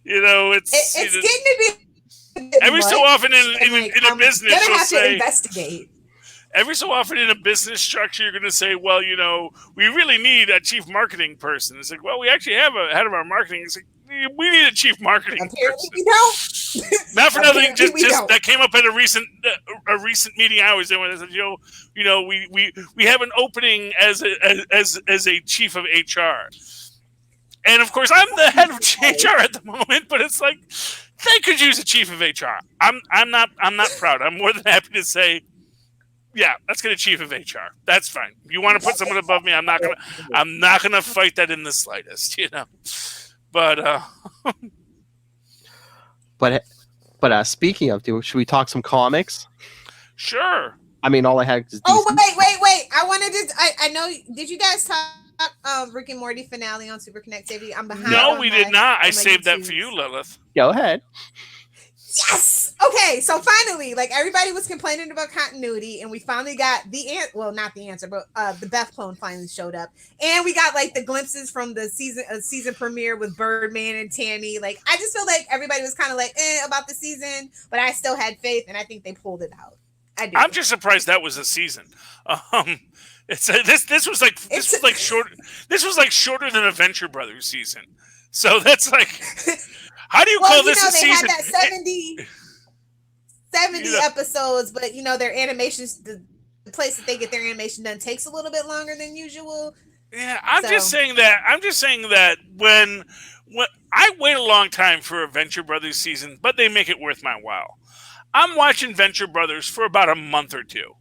it's getting to be every so often in a business, you'll have to investigate. every so often in a business structure, you're going to say, well, we really need a chief marketing person. It's like, well, we actually have a head of our marketing. It's like, we need a chief marketing Apparently person. we don't. Not for nothing. Just don't. that came up at a recent meeting I was in. When I said, we have an opening as a chief of HR, and of course I'm the head of HR at the moment. But it's like they could use a chief of HR. I'm not proud. I'm more than happy to say, yeah, let's get a chief of HR. That's fine. You want to put someone above me? I'm not gonna fight that in the slightest. But but speaking of, should we talk some comics? Sure. I mean, all I had is Oh, wait! I wanted to. I know. Did you guys talk Rick and Morty finale on Super Connectivity? I'm behind. No, we did not. I saved that YouTube. for you, Lilith. Go ahead. Yes. Okay. So finally, like everybody was complaining about continuity, and we finally got not the answer, but the Beth clone finally showed up, and we got like the glimpses from the season premiere with Birdman and Tammy. Like, I just feel like everybody was kind of like about the season, but I still had faith, and I think they pulled it out. I do. I'm just surprised that was a season. This was shorter than a Venture Brothers season. So that's like, how do you call this a season? They had that 70 episodes, but their animations, the place that they get their animation done takes a little bit longer than usual. Yeah, I'm just saying that when I wait a long time for a Venture Brothers season, but they make it worth my while. I'm watching Venture Brothers for about a month or two.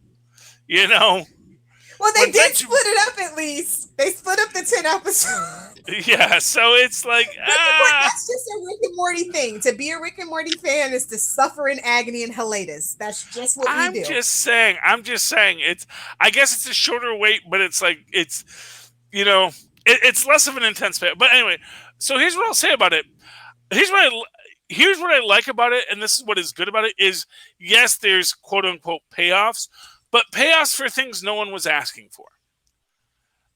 Well, they did split it up at least. They split up the 10 episodes. Yeah, so it's like that's just a Rick and Morty thing. To be a Rick and Morty fan is to suffer in agony and hiatus. That's just what we do. I'm just saying. I guess it's a shorter wait, but it's like it's less of an intense fan. But anyway, so here's what I'll say about it. Here's what I like about it, and this is what is good about it, is yes, there's quote-unquote payoffs, but payoffs for things no one was asking for.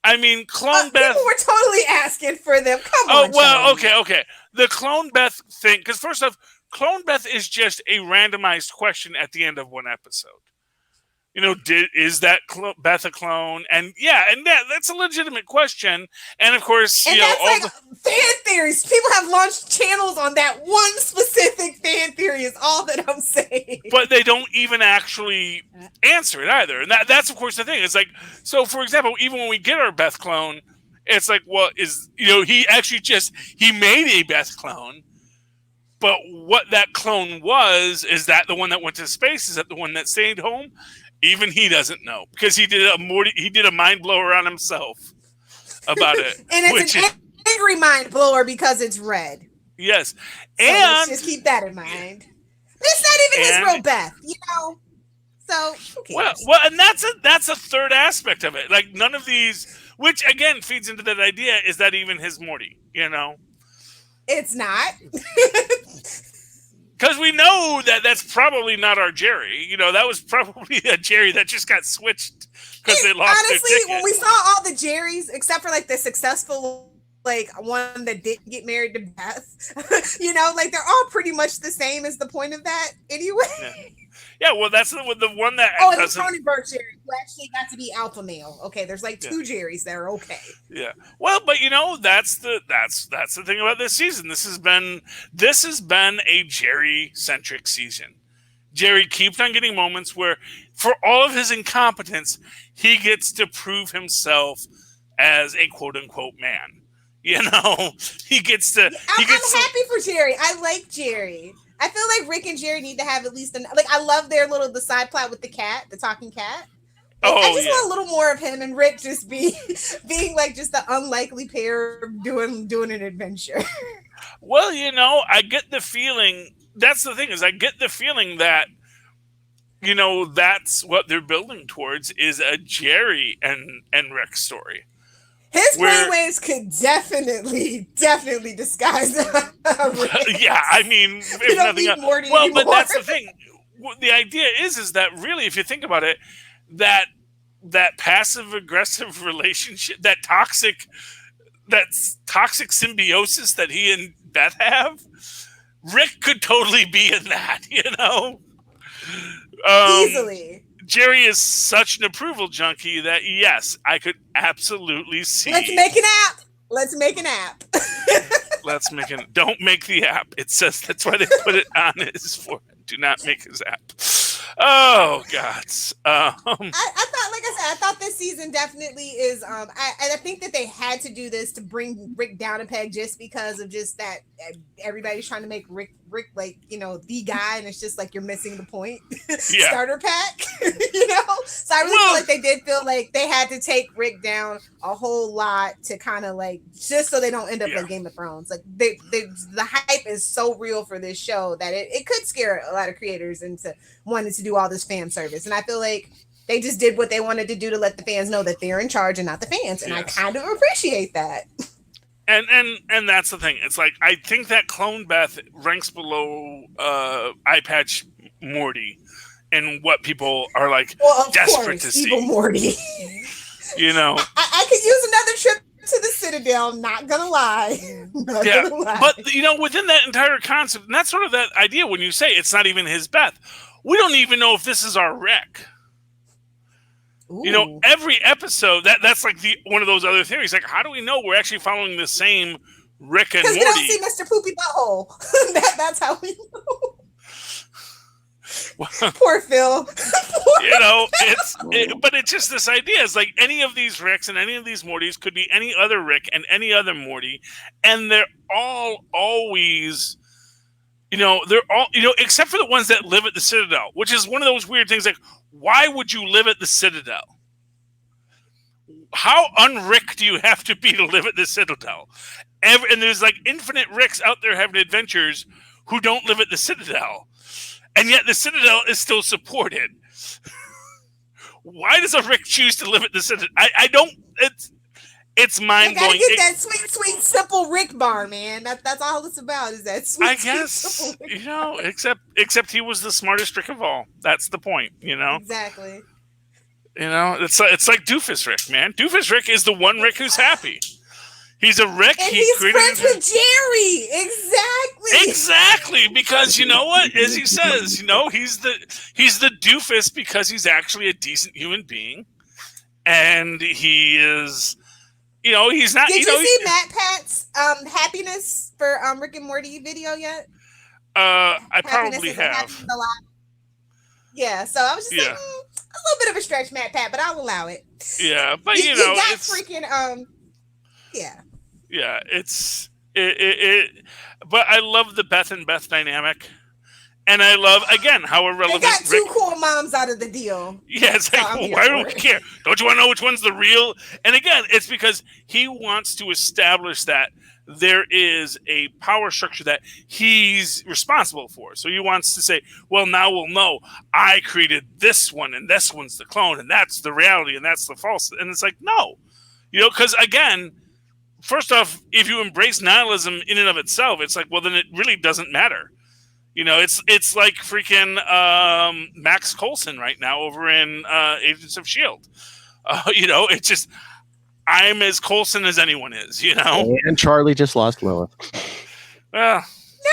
I mean, Clone Beth... People were totally asking for them. Come on, well, Charlie. okay. The Clone Beth thing, because first off, Clone Beth is just a randomized question at the end of one episode. Is that Beth a clone? And that's a legitimate question. And of course, and that's fan theories. People have launched channels on that one specific fan theory. Is all that I'm saying. But they don't even actually answer it either. And that's of course the thing. It's like, so for example, even when we get our Beth clone, it's like, well, he actually he made a Beth clone. But what that clone was, is that the one that went to space? Is that the one that stayed home? Even he doesn't know, because he did a mind blower on himself about it. And it's an angry mind blower because it's red. Yes. So let's just keep that in mind. It's not even his real Beth, So who cares? Well, and that's a third aspect of it. Like, none of these, which again feeds into that idea, is that even his Morty, It's not. Because we know that's probably not our Jerry. That was probably a Jerry that just got switched because they lost their ticket. When we saw all the Jerrys, except for like the successful one that didn't get married to Beth, they're all pretty much the same. Is the point of that anyway? Yeah, well, that's the one that. Oh, and the Cronenberg Jerry, who actually got to be alpha male. Okay, there's like two Jerrys that are okay. Yeah, well, but that's the thing about this season. This has been a Jerry centric season. Jerry keeps on getting moments where, for all of his incompetence, he gets to prove himself as a quote unquote man. He gets to. I'm happy for Jerry. I like Jerry. I feel like Rick and Jerry need to have at least I love the side plot with the cat, the talking cat. I just want a little more of him and Rick just being like just the unlikely pair doing an adventure. Well, I get the feeling, that's the thing, is I get the feeling that that's what they're building towards, is a Jerry and Rick story. His brainwaves could definitely disguise Rick. Yeah, I mean, if nothing else. Well, anymore. But that's the thing. The idea is that really, if you think about it, that passive aggressive relationship, that toxic symbiosis that he and Beth have, Rick could totally be in that. Easily. Jerry is such an approval junkie that yes, I could absolutely see. Let's make an app. Let's make an app. Don't make the app. It says that's why they put it on his forehead. Do not make his app. Oh God. I thought, like I said, I thought this season definitely is. I think that they had to do this to bring Rick down a peg just because of just that everybody's trying to make Rick like, you know, the guy, and it's just like you're missing the point. Yeah. Starter pack, you know. So I really feel like they did feel like they had to take Rick down a whole lot to kind of like just so they don't end up like Game of Thrones. Like the hype is so real for this show that it could scare a lot of creators into wanting to do all this fan service, and I feel like they just did what they wanted to do to let the fans know that they're in charge and not the fans, and I kind of appreciate that. And that's the thing. It's like I think that Clone Beth ranks below Eye Patch Morty and what people are like desperate to see. Evil Morty. You know, I could use another trip to the Citadel. Not gonna lie. Gonna lie. But you know, within that entire concept, and that's sort of that idea when you say it's not even his Beth. We don't even know if this is our Rick. Ooh. You know, every episode that's like one of those other theories. Like, how do we know we're actually following the same Rick and Morty? Because we don't see Mr. Poopy Butthole. That's how we know. Poor Phil. You know, but it's just this idea. It's like any of these Ricks and any of these Mortys could be any other Rick and any other Morty, and they're all always, you know, except for the ones that live at the Citadel, which is one of those weird things. Like, why would you live at the Citadel? How un-Rick do you have to be to live at the Citadel? And there's like infinite Ricks out there having adventures who don't live at the Citadel. And yet the Citadel is still supported. Why does a Rick choose to live at the Citadel? I don't. It's mind blowing. You gotta get that sweet, sweet, simple Rick bar, man. That's all it's about. Is that sweet? I guess simple Rick you know. Except he was the smartest Rick of all. That's the point. You know. Exactly. You know, it's like Doofus Rick, man. Doofus Rick is the one Rick who's happy. He's a Rick. And he's friends with Jerry. Exactly, because you know what? As he says, you know, he's the doofus because he's actually a decent human being, and he is, you know, he's not. Did you see Matt Pat's happiness for Rick and Morty video yet? I probably have. Yeah, so I was just saying, a little bit of a stretch, Matt Pat, but I'll allow it. Yeah, but you know, got it's freaking yeah. Yeah, but I love the Beth and Beth dynamic, and I love again how irrelevant. They got two cool moms out of the deal. Yeah, it's like, why don't we care? Don't you want to know which one's the real? And again, it's because he wants to establish that there is a power structure that he's responsible for. So he wants to say, well, now we'll know I created this one, and this one's the clone, and that's the reality, and that's the false. And it's like, no, you know, because again. First off, if you embrace nihilism in and of itself, it's like, well, then it really doesn't matter. You know, it's like freaking Max Coulson right now over in Agents of S.H.I.E.L.D. You know, it's just, I'm as Coulson as anyone is, you know? And Charlie just lost Lilith. Well. No,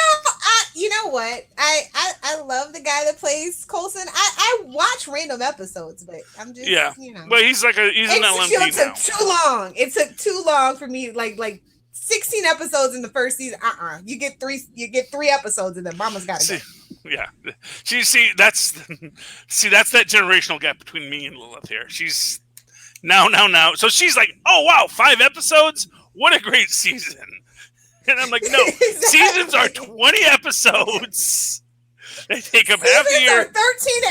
you know what? I love the guy that plays Coulson. I watch random episodes, but I'm just you know. But he's an LMP now. It took too long. It took too long for me. Like 16 episodes in the first season. You get three episodes, and then Mama's got to go. Yeah. See, that's that generational gap between me and Lilith here. She's now. So she's like, oh wow, 5 episodes. What a great season. And I'm like, no, exactly. Seasons are 20 episodes. They take up half the year. 13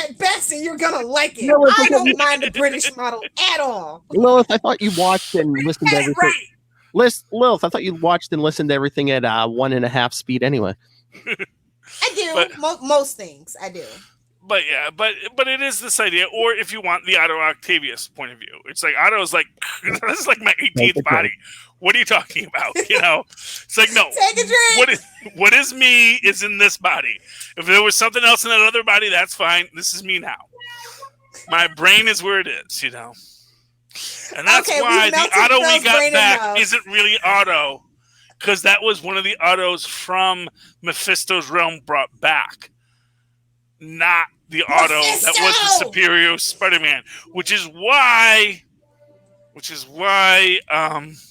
at best, and you're gonna like it. I don't mind the British model at all. Lilith, I thought you watched and listened to everything. Right. Lilith, I thought you watched and listened to everything at 1.5 speed anyway. I do. Most things I do. But yeah, but it is this idea, or if you want the Otto Octavius point of view, it's like Otto's like, this is like my 18th body. What are you talking about? You know, it's like, no. Take a drink. What is me is in this body. If there was something else in that other body, that's fine. This is me now. My brain is where it is, you know. And that's why the Otto we got back isn't really Otto, because that was one of the Ottos from Mephisto's realm brought back. not the Otto that was the superior Spider-Man, which is why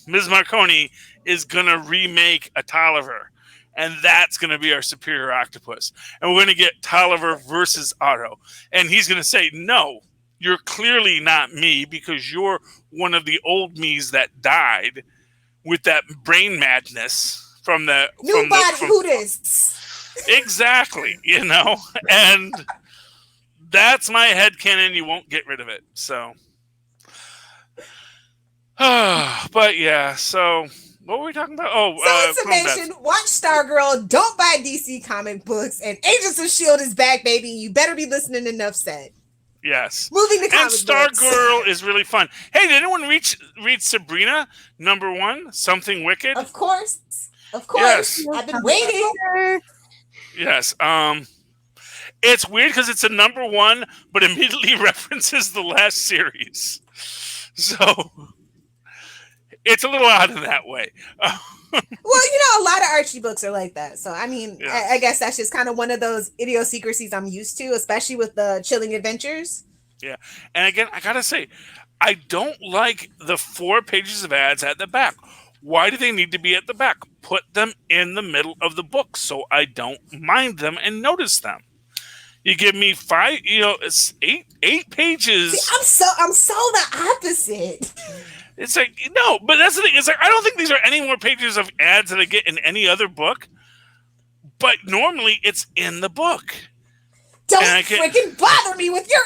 Ms. Marconi is gonna remake a Tolliver, and that's gonna be our superior octopus, and we're gonna get Tolliver versus Otto, and he's gonna say, "No, you're clearly not me because you're one of the old me's that died with that brain madness from the Hooters." Exactly, and that's my headcanon. You won't get rid of it. So, but yeah. So, what were we talking about? Summation. Watch Stargirl. Don't buy DC comic books. And Agents of S.H.I.E.L.D. is back, baby. You better be listening to Enough Said. Yes. Moving to comic books. And Stargirl is really fun. Hey, did anyone read Sabrina #1? Something Wicked? Of course. Yes. I've been waiting. Yes. It's weird because it's a #1, but immediately references the last series. So it's a little odd in that way. Well, a lot of Archie books are like that. So, I mean, yeah. I guess that's just kind of one of those idiosyncrasies I'm used to, especially with the Chilling Adventures. Yeah. And again, I got to say, I don't like the 4 pages of ads at the back. Why do they need to be at the back? Put them in the middle of the book so I don't mind them and notice them. You give me 5, it's 8 pages. See, I'm so the opposite. It's like, no, but that's the thing. It's like, I don't think these are any more pages of ads that I get in any other book. But normally it's in the book. Don't freaking bother me with your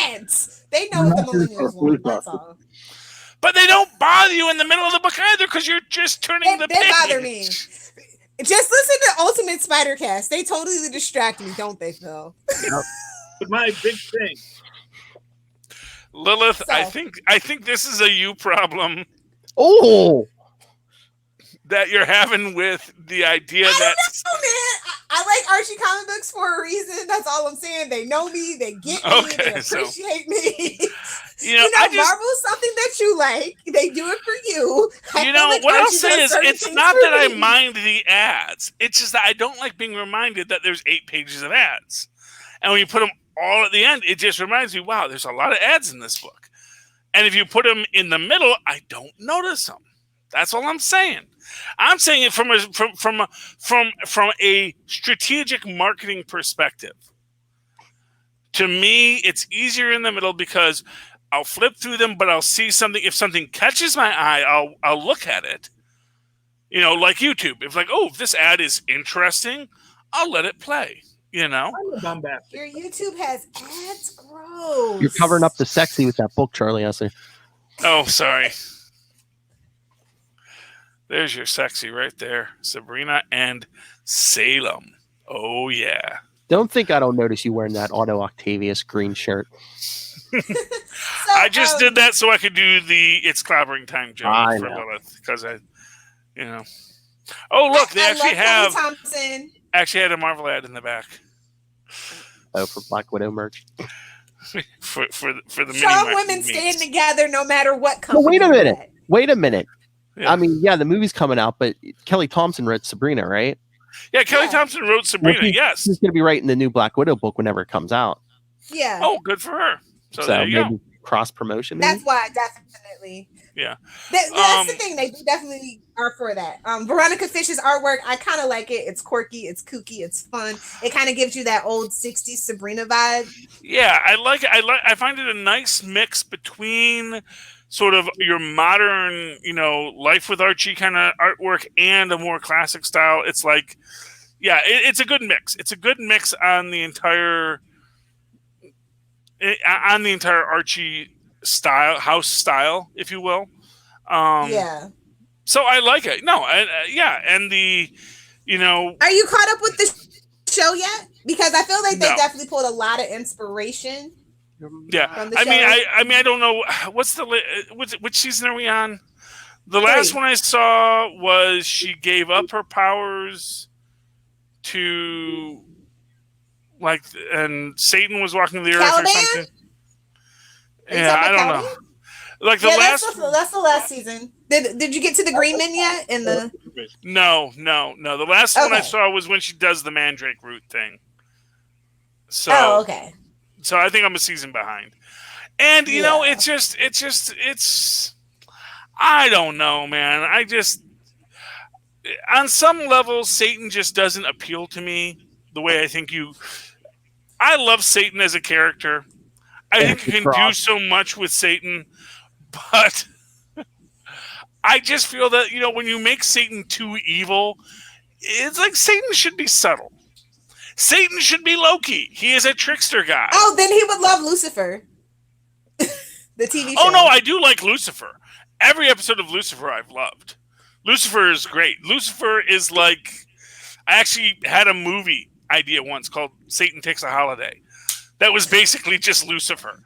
ads. They know what the millennials want. That's all. But they don't bother you in the middle of the book either because you're just turning the page. They bother me. Just listen to Ultimate Spider-Cast. They totally distract me, don't they, Phil? But my big thing. Lilith, I think this is a you problem. Oh, that you're having with the idea that I like Archie comic books for a reason. That's all I'm saying. They know me. They get me. They appreciate me. Marvel's something that you like. They do it for you. What I'll say is, it's not that I mind the ads. It's just that I don't like being reminded that there's 8 pages of ads, and when you put them all at the end, it just reminds me, wow, there's a lot of ads in this book. And if you put them in the middle, I don't notice them. That's all I'm saying. I'm saying it from a strategic marketing perspective. To me, it's easier in the middle because I'll flip through them, but I'll see something. If something catches my eye, I'll look at it. Like YouTube. If if this ad is interesting, I'll let it play. Your YouTube has ads. Gross. You're covering up the sexy with that book, Charlie. I see. Oh, sorry. There's your sexy right there. Sabrina and Salem. Oh, yeah. Don't think I don't notice you wearing that Otto Octavius green shirt. I just did that so I could do the It's Clobbering Time joke for Lilith. Because Oh, look. They actually had a Marvel ad in the back. Oh, for Black Widow merch. for the strong women stand together no matter what company. Well, wait a minute. Yeah. I mean, the movie's coming out, but Kelly Thompson wrote Sabrina, right? Yeah, Kelly Thompson wrote Sabrina. Yes, she's going to be writing the new Black Widow book whenever it comes out. Yeah. Oh, good for her. So there you go. Cross promotion. That's why definitely. Yeah. That's the thing. They definitely are for that. Veronica Fish's artwork, I kind of like it. It's quirky. It's kooky. It's fun. It kind of gives you that old 60s Sabrina vibe. Yeah, I like it. I find it a nice mix between sort of your modern, Life with Archie kind of artwork and a more classic style. It's like, it's a good mix. It's a good mix on the entire Archie style, house style, if you will. So I like it. No, and the, Are you caught up with the show yet? Because I feel like they definitely pulled a lot of inspiration. Yeah, from the show. I don't know which season are we on? The last one I saw was she gave up her powers to and Satan was walking the earth or something. Yeah, I don't know. Like the last. That's the last season. Did you get to the Green Men yet? No. The last one I saw was when she does the Mandrake root thing. So, okay. so I think I'm a season behind. And you know, it's. I don't know, man. On some level, Satan just doesn't appeal to me the way I think you. I love Satan as a character. I think you can do so much with Satan, but I just feel that, you know, when you make Satan too evil, it's like Satan should be subtle. Satan should be Loki. He is a trickster guy. Oh, then he would love Lucifer. The TV show. Oh, no, I do like Lucifer. Every episode of Lucifer I've loved. Lucifer is great. Lucifer is like... I actually had a movie idea once called Satan Takes a Holiday. That was basically just Lucifer.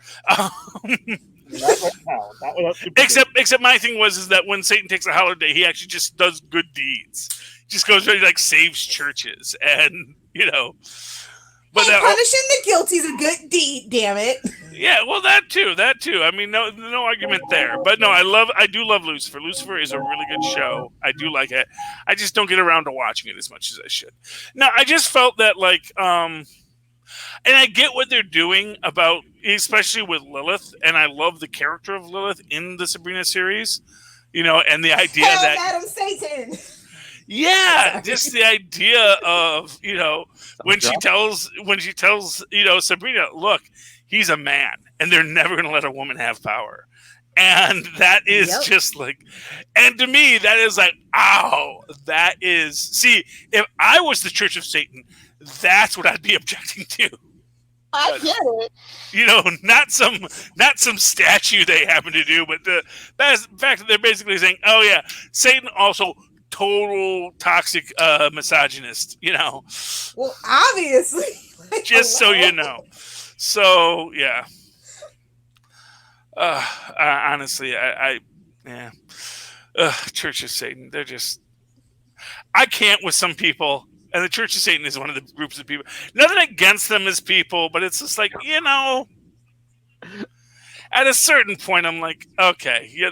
Except my thing is that when Satan takes a holiday, he actually just does good deeds. Just goes really like saves churches, and you know. But punishing the guilty is a good deed. Damn it. Yeah, well, that too. I mean, no argument there. But no, I do love Lucifer. Lucifer is a really good show. I do like it. I just don't get around to watching it as much as I should. No, I just felt that like and I get what they're doing about, especially with Lilith, and I love the character of Lilith in the Sabrina series, you know, and the idea that Madam Satan. Yeah, just the idea of, you know, when she tells, you know, Sabrina, look, he's a man, and they're never going to let a woman have power. And that is just like, and to me, that is like, ow, that is, see, if I was the Church of Satan, that's what I'd be objecting to. I get it. You know, not some statue they happen to do, but the fact that they're basically saying, oh yeah, Satan also total toxic misogynist, you know. Well, obviously. Just so you know. So yeah. Honestly, yeah. Church of Satan, they're just, I can't with some people. And the Church of Satan is one of the groups of people. Nothing against them as people, but it's just like, you know, at a certain point, I'm like, okay, yeah,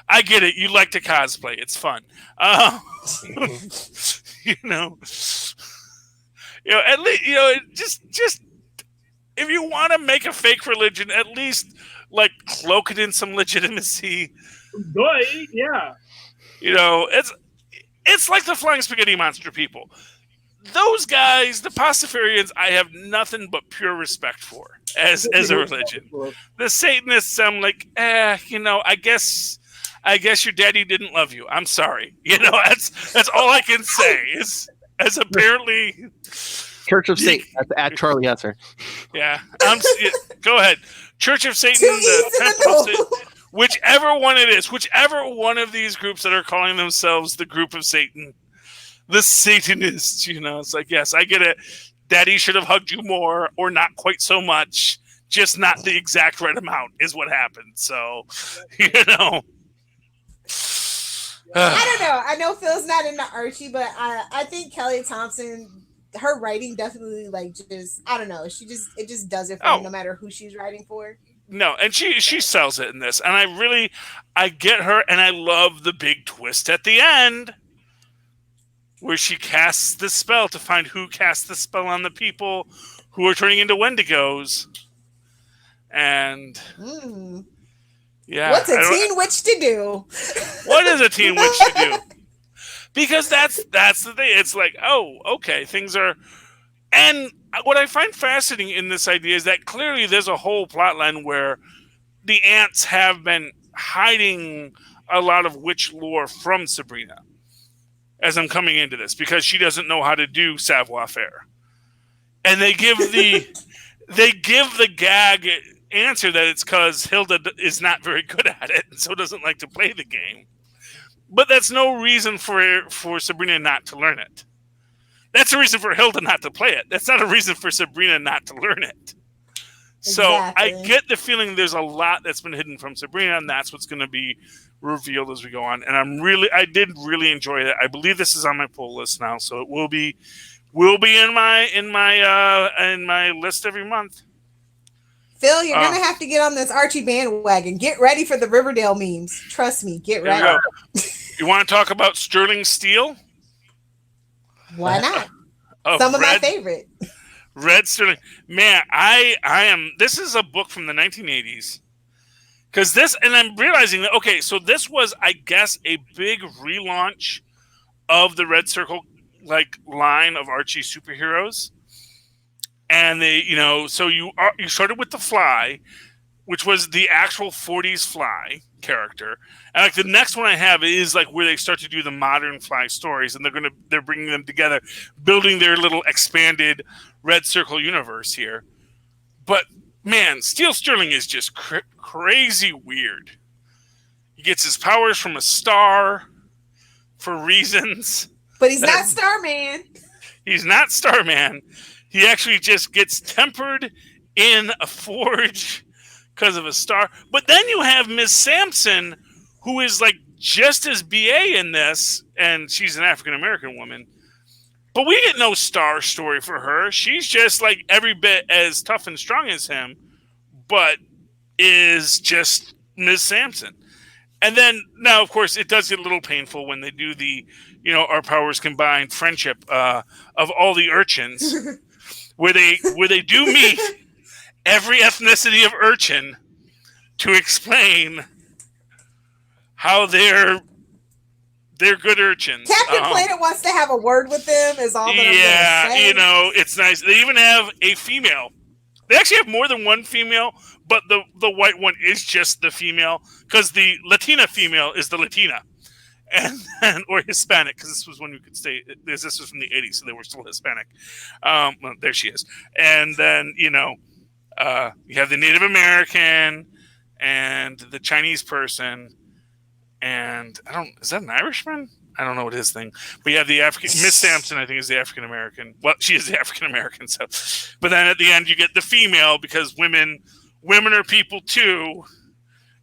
I get it. You like to cosplay; it's fun. You know, at least, you know, just if you want to make a fake religion, at least like cloak it in some legitimacy. Yeah. You know, it's like the flying spaghetti monster people. Those guys, the Pastafarians, I have nothing but pure respect for as a religion. The Satanists, I'm like, you know, I guess your daddy didn't love you. I'm sorry. You know, that's all I can say is as apparently Church of Satan at Charlie Hesser. Yeah, go ahead. Church of Satan, the Temple of Satan. Whichever one it is, whichever one of these groups that are calling themselves the group of Satan, the Satanists, you know, it's like, yes, I get it. Daddy should have hugged you more or not quite so much, just not the exact right amount is what happened. So, you know. I don't know. I know Phil's not into Archie, but I think Kelly Thompson, her writing definitely like just, I don't know. It just does it for her no matter who she's writing for. No, and she sells it in this, and I get her, and I love the big twist at the end, where she casts the spell to find who cast the spell on the people who are turning into Wendigos, and yeah, what's a teen witch to do? What is a teen witch to do? Because that's the thing. It's like, oh, okay, things are, and what I find fascinating in this idea is that clearly there's a whole plot line where the ants have been hiding a lot of witch lore from Sabrina as I'm coming into this, because she doesn't know how to do savoir-faire. And they give the gag answer that it's because Hilda is not very good at it and so doesn't like to play the game. But that's no reason for Sabrina not to learn it. That's a reason for Hilda not to play it. That's not a reason for Sabrina not to learn it. So I get the feeling there's a lot that's been hidden from Sabrina, and that's what's going to be revealed as we go on. And I did really enjoy it. I believe this is on my pull list now, so it will be in my list every month. Phil, you're gonna have to get on this Archie bandwagon. Get ready for the Riverdale memes. Trust me, get ready. You want to talk about Sterling Steel? Why not? Some of my favorite. Red Sterling. Man, I am. This is a book from the 1980s. Because this, and I'm realizing that, okay, so this was, I guess, a big relaunch of the Red Circle, like, line of Archie superheroes. And they, so you started with the Fly, which was the actual 40s Fly character. And, like, the next one I have is, like, where they start to do the modern Fly stories, and they're bringing them together, building their little expanded Red Circle universe here. But man, Steel Sterling is just crazy weird. He gets his powers from a star for reasons. But he's not Starman. He's not Starman. He actually just gets tempered in a forge because of a star. But then you have Miss Sampson, who is like just as BA in this, and she's an African-American woman. But we get no star story for her. She's just like every bit as tough and strong as him, but is just Ms. Sampson. And then now, of course, it does get a little painful when they do the, our powers combined friendship of all the urchins, where they do meet every ethnicity of urchin to explain how they're good urchins. Captain Planet wants to have a word with them, is all that I'm gonna say. It's nice. They even have a female. They actually have more than one female, but the white one is just the female, because the Latina female is the Latina, and or Hispanic, because this was when we could say this was from the 80s, so they were still Hispanic. Well, there she is. And then you have the Native American and the Chinese person. And is that an Irishman? I don't know what his thing. But yeah, the Miss Sampson, I think, is the African American. Well, she is the African American. So, but then at the end, you get the female, because women are people too,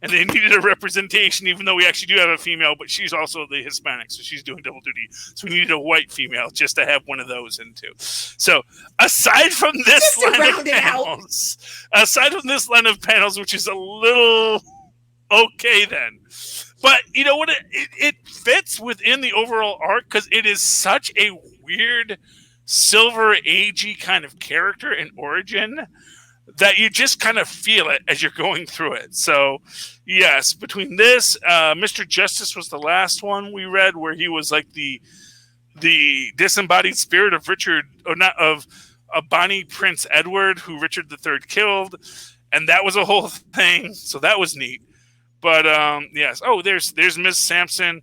and they needed a representation. Even though we actually do have a female, but she's also the Hispanic, so she's doing double duty. So we needed a white female just to have one of those in too. So aside from this line of panels, which is a little okay, then. But you know what? It fits within the overall arc, because it is such a weird Silver Agey kind of character and origin that you just kind of feel it as you're going through it. So, yes, between this, Mr. Justice was the last one we read, where he was like the disembodied spirit of Bonnie Prince Edward, who Richard III killed, and that was a whole thing. So that was neat. But yes. Oh, there's Miss Sampson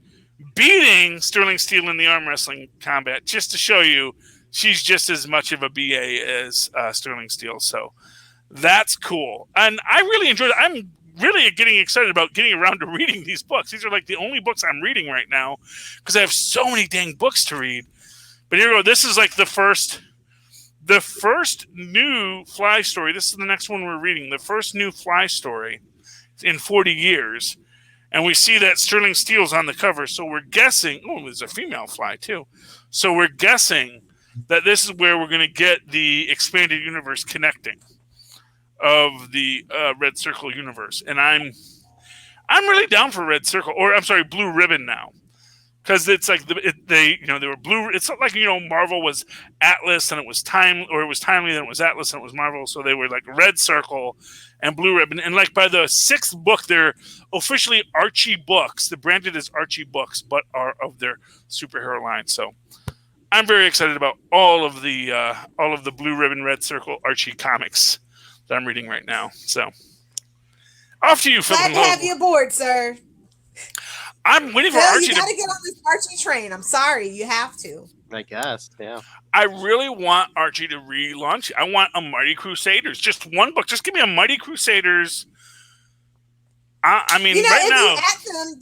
beating Sterling Steel in the arm wrestling combat, just to show you she's just as much of a BA as Sterling Steel. So that's cool, and I really enjoyed it. I'm really getting excited about getting around to reading these books. These are like the only books I'm reading right now, because I have so many dang books to read. But here we go. This is like the first new Fly story. This is the next one we're reading. The first new Fly story in 40 years, and we see that Sterling Steel's on the cover, so we're guessing, there's a female Fly too, so we're guessing that this is where we're going to get the expanded universe connecting of the Red Circle universe. And I'm really down for Red Circle, or I'm sorry, Blue Ribbon now, because it's like they were blue. It's not like Marvel was Atlas and it was timely, then it was Atlas and it was Marvel, so they were like Red Circle and Blue Ribbon. And like by the 6th book, they're officially Archie books. They're branded as Archie books, but are of their superhero line. So I'm very excited about all of the Blue Ribbon, Red Circle Archie comics that I'm reading right now. So off to you, Phil. Glad to have you aboard, sir. I'm waiting for Archie. You got to get on this Archie train. I'm sorry, you have to. I guess, yeah. I really want Archie to relaunch. I want a Mighty Crusaders. Just one book. Just give me a Mighty Crusaders. I mean, right now, if you ask them,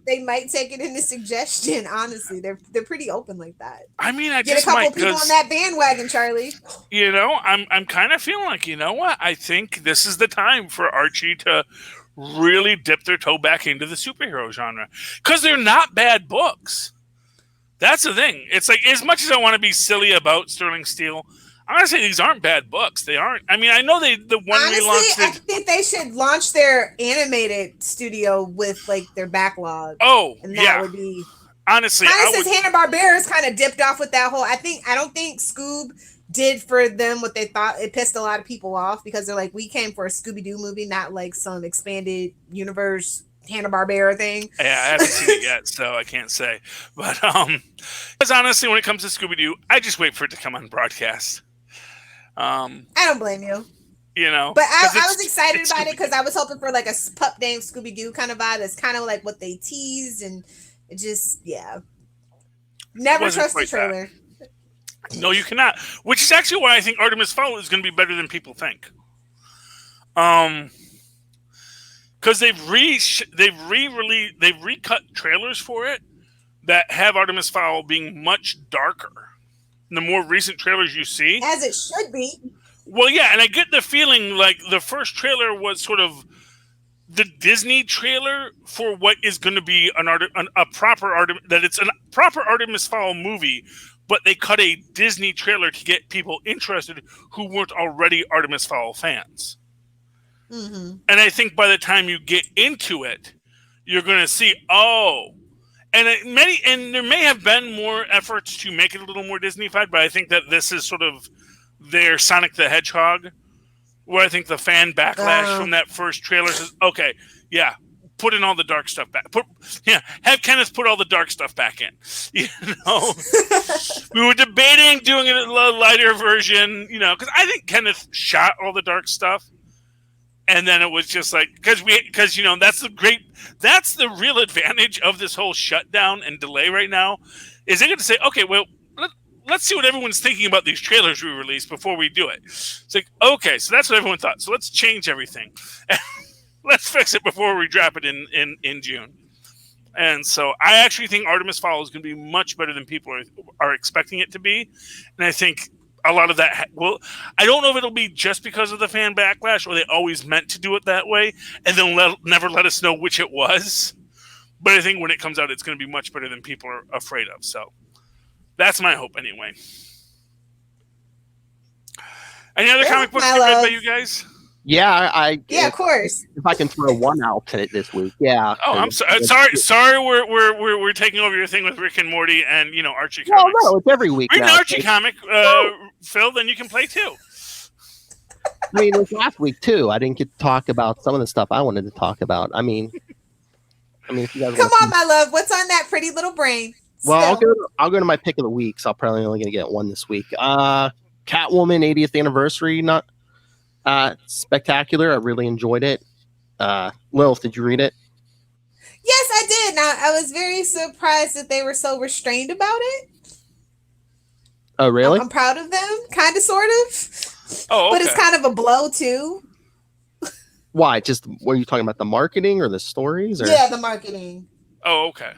they might take it into suggestion. Honestly, they're pretty open like that. I mean, I get just a couple might, people on that bandwagon, Charlie. I'm kind of feeling like, what? I think this is the time for Archie to really dip their toe back into the superhero genre, because they're not bad books. That's the thing. It's like, as much as I want to be silly about Sterling Steel, I'm gonna say these aren't bad books. They aren't. I mean, I know the one Honestly, I think they should launch their animated studio with like their backlog. Oh, and that would be honestly. Kind of since Hanna-Barbera's kind of dipped off with that whole. I don't think Scoob did for them what they thought. It pissed a lot of people off because they're like, we came for a Scooby-Doo movie, not like some expanded universe Hanna-Barbera thing. Yeah, I haven't seen it yet, so I can't say. But because honestly, when it comes to Scooby-Doo, I just wait for it to come on broadcast. I don't blame you. You know, but I was excited about it because I was hoping for like a pup named Scooby-Doo kind of vibe. It's kind of like what they teased, and it just never trust the trailer. No, you cannot. Which is actually why I think Artemis Fowl is going to be better than people think. Because they've recut trailers for it that have Artemis Fowl being much darker. The more recent trailers you see, as it should be. Well, yeah, and I get the feeling like the first trailer was sort of the Disney trailer for what is going to be a proper Artemis Fowl movie, but they cut a Disney trailer to get people interested who weren't already Artemis Fowl fans. Mm-hmm. And I think by the time you get into it, you're going to see, and there may have been more efforts to make it a little more Disney-fied, but I think that this is sort of their Sonic the Hedgehog, where I think the fan backlash from that first trailer says, okay, yeah, put in all the dark stuff back. Have Kenneth put all the dark stuff back in. You know, we were debating doing it a lighter version, you know, because I think Kenneth shot all the dark stuff. And then it was just like, because you know, that's the real advantage of this whole shutdown and delay right now, is they're going to say, okay, well, let's see what everyone's thinking about these trailers we released before we do it. It's like, okay, so that's what everyone thought. So let's change everything. Let's fix it before we drop it in June. And so I actually think Artemis Fowl is going to be much better than people are expecting it to be. And I think a lot of that, I don't know if it'll be just because of the fan backlash or they always meant to do it that way and they'll never let us know which it was. But I think when it comes out, it's going to be much better than people are afraid of. So that's my hope anyway. Any other comic books you read by you guys? Yeah, of course. If I can throw one out to it this week, yeah. Oh, I'm sorry. We're taking over your thing with Rick and Morty and Archie comics. No, it's every week. Read an Archie comic, Phil. Then you can play too. I mean, it was last week too. I didn't get to talk about some of the stuff I wanted to talk about. I mean, if you guys come on, my love, what's on that pretty little brain? Well, I'll go to my pick of the week. So I'm probably only going to get one this week. Catwoman 80th anniversary, not spectacular. I really enjoyed it. Lilith, did you read it? Yes, I did. Now I was very surprised that they were so restrained about it. Oh, really? I'm proud of them, kind of, sort of. Oh, okay. But it's kind of a blow too. Why? Just were you talking about the marketing or the stories? Or? Yeah, the marketing. Oh, okay.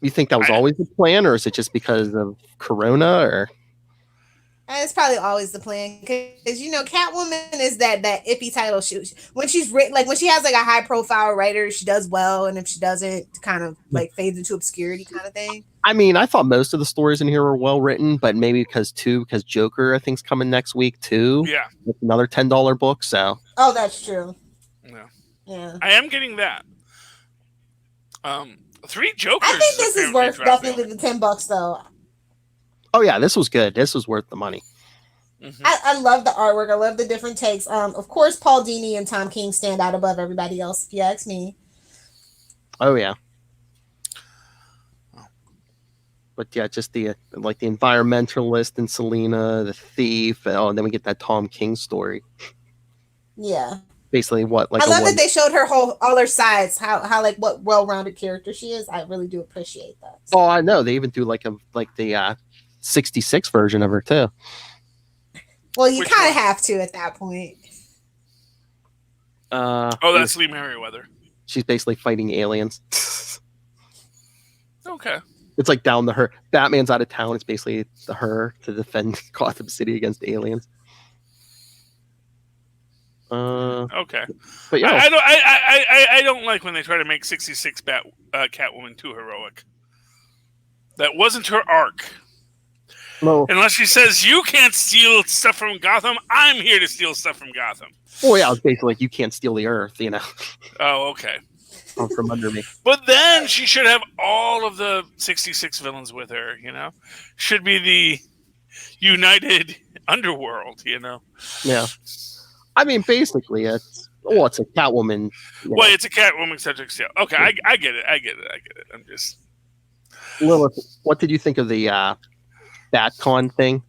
You think that was always the plan, or is it just because of Corona? Or it's probably always the plan because Catwoman is that iffy title. When she's written, like when she has like a high profile writer, she does well, and if she doesn't, kind of like fades into obscurity, kind of thing. I mean, I thought most of the stories in here were well written, but maybe because Joker I think's coming next week too. Yeah, with another $10 book. So that's true. Yeah, I am getting that. 3 Jokers. I think this is worth definitely the $10 though. Oh yeah, this was good. This was worth the money. Mm-hmm. I love the artwork. I love the different takes. Of course, Paul Dini and Tom King stand out above everybody else, if you ask me. Oh yeah. But yeah, just the environmentalist and Selena, the thief. And then we get that Tom King story. Yeah. Basically, what I love that they showed her all her sides, how like what well-rounded character she is. I really do appreciate that. So. Oh, I know. They even do the 66 version of her too. Well, you kind of have to at that point. That's Lee Merriweather. She's basically fighting aliens. Okay. It's like Batman's out of town. It's basically her to defend Gotham City against aliens. Okay. But yeah, I don't like when they try to make 66 Catwoman too heroic. That wasn't her arc. No. Unless she says, you can't steal stuff from Gotham, I'm here to steal stuff from Gotham. Oh yeah, it's basically like you can't steal the earth, Oh, okay. From under me. But then she should have all of the 66 villains with her, Should be united underworld, you know. Yeah. I mean, basically, it's a Catwoman. Well, it's a Catwoman centric show. Okay, I get it. I'm just Lilith, what did you think of the BatCon thing?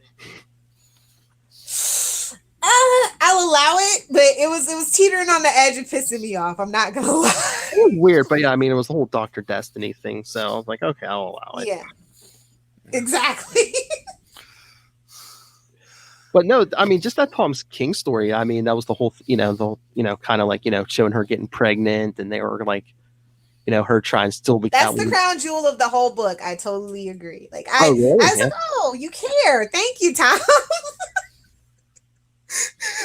I'll allow it, but it was teetering on the edge of pissing me off. I'm not gonna lie. It was weird, but yeah, I mean, it was the whole Dr. Destiny thing, so I was like, okay, I'll allow it. Yeah, exactly. But no, I mean, just that Tom King story. I mean, that was the whole, kind of like, showing her getting pregnant, and they were like, her trying to still be. That's Catwoman. the crown jewel of the whole book. I totally agree. Like, Really? I was like, oh, you care. Thank you, Tom.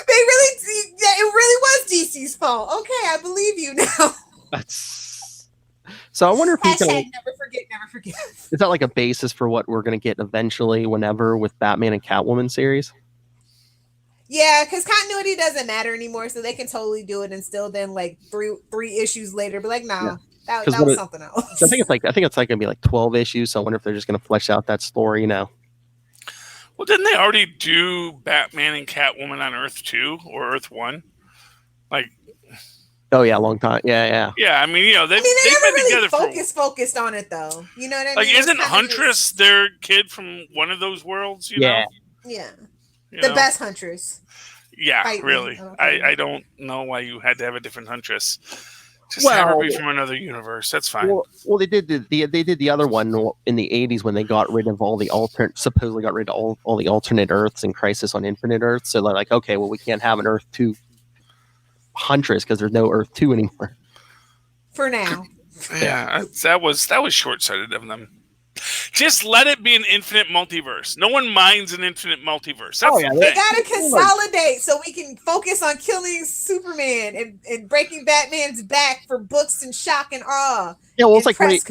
It really was DC's fault. Okay, I believe you now. So I wonder if Hashtag never forget. Is that like a basis for what we're going to get eventually, whenever, with Batman and Catwoman series? Yeah, because continuity doesn't matter anymore, so they can totally do it and still then like three issues later be like, no, that was something else. So I think it's like gonna be like 12 issues. So I wonder if they're just gonna flesh out that story, Well, didn't they already do Batman and Catwoman on Earth 2 or Earth 1? Like, oh yeah, a long time. Yeah. Yeah, I mean, they've never been really together focused on it though. You know what I mean? Like, isn't Huntress their kid from one of those worlds? Yeah. Yeah. The best Huntress. Yeah, Fight really. okay. I don't know why you had to have a different Huntress. Just have her be from another universe. That's fine. Well, they did the other one in the 80s when they got rid of all the supposedly got rid of all the alternate Earths in Crisis on Infinite Earths. So they're like, okay, well, we can't have an Earth 2 Huntress because there's no Earth 2 anymore. For now. Yeah, that was short-sighted of them. Just let it be an infinite multiverse. No one minds an infinite multiverse. That's they gotta consolidate so we can focus on killing Superman and breaking Batman's back for books and shock and awe. Yeah, well, it was like late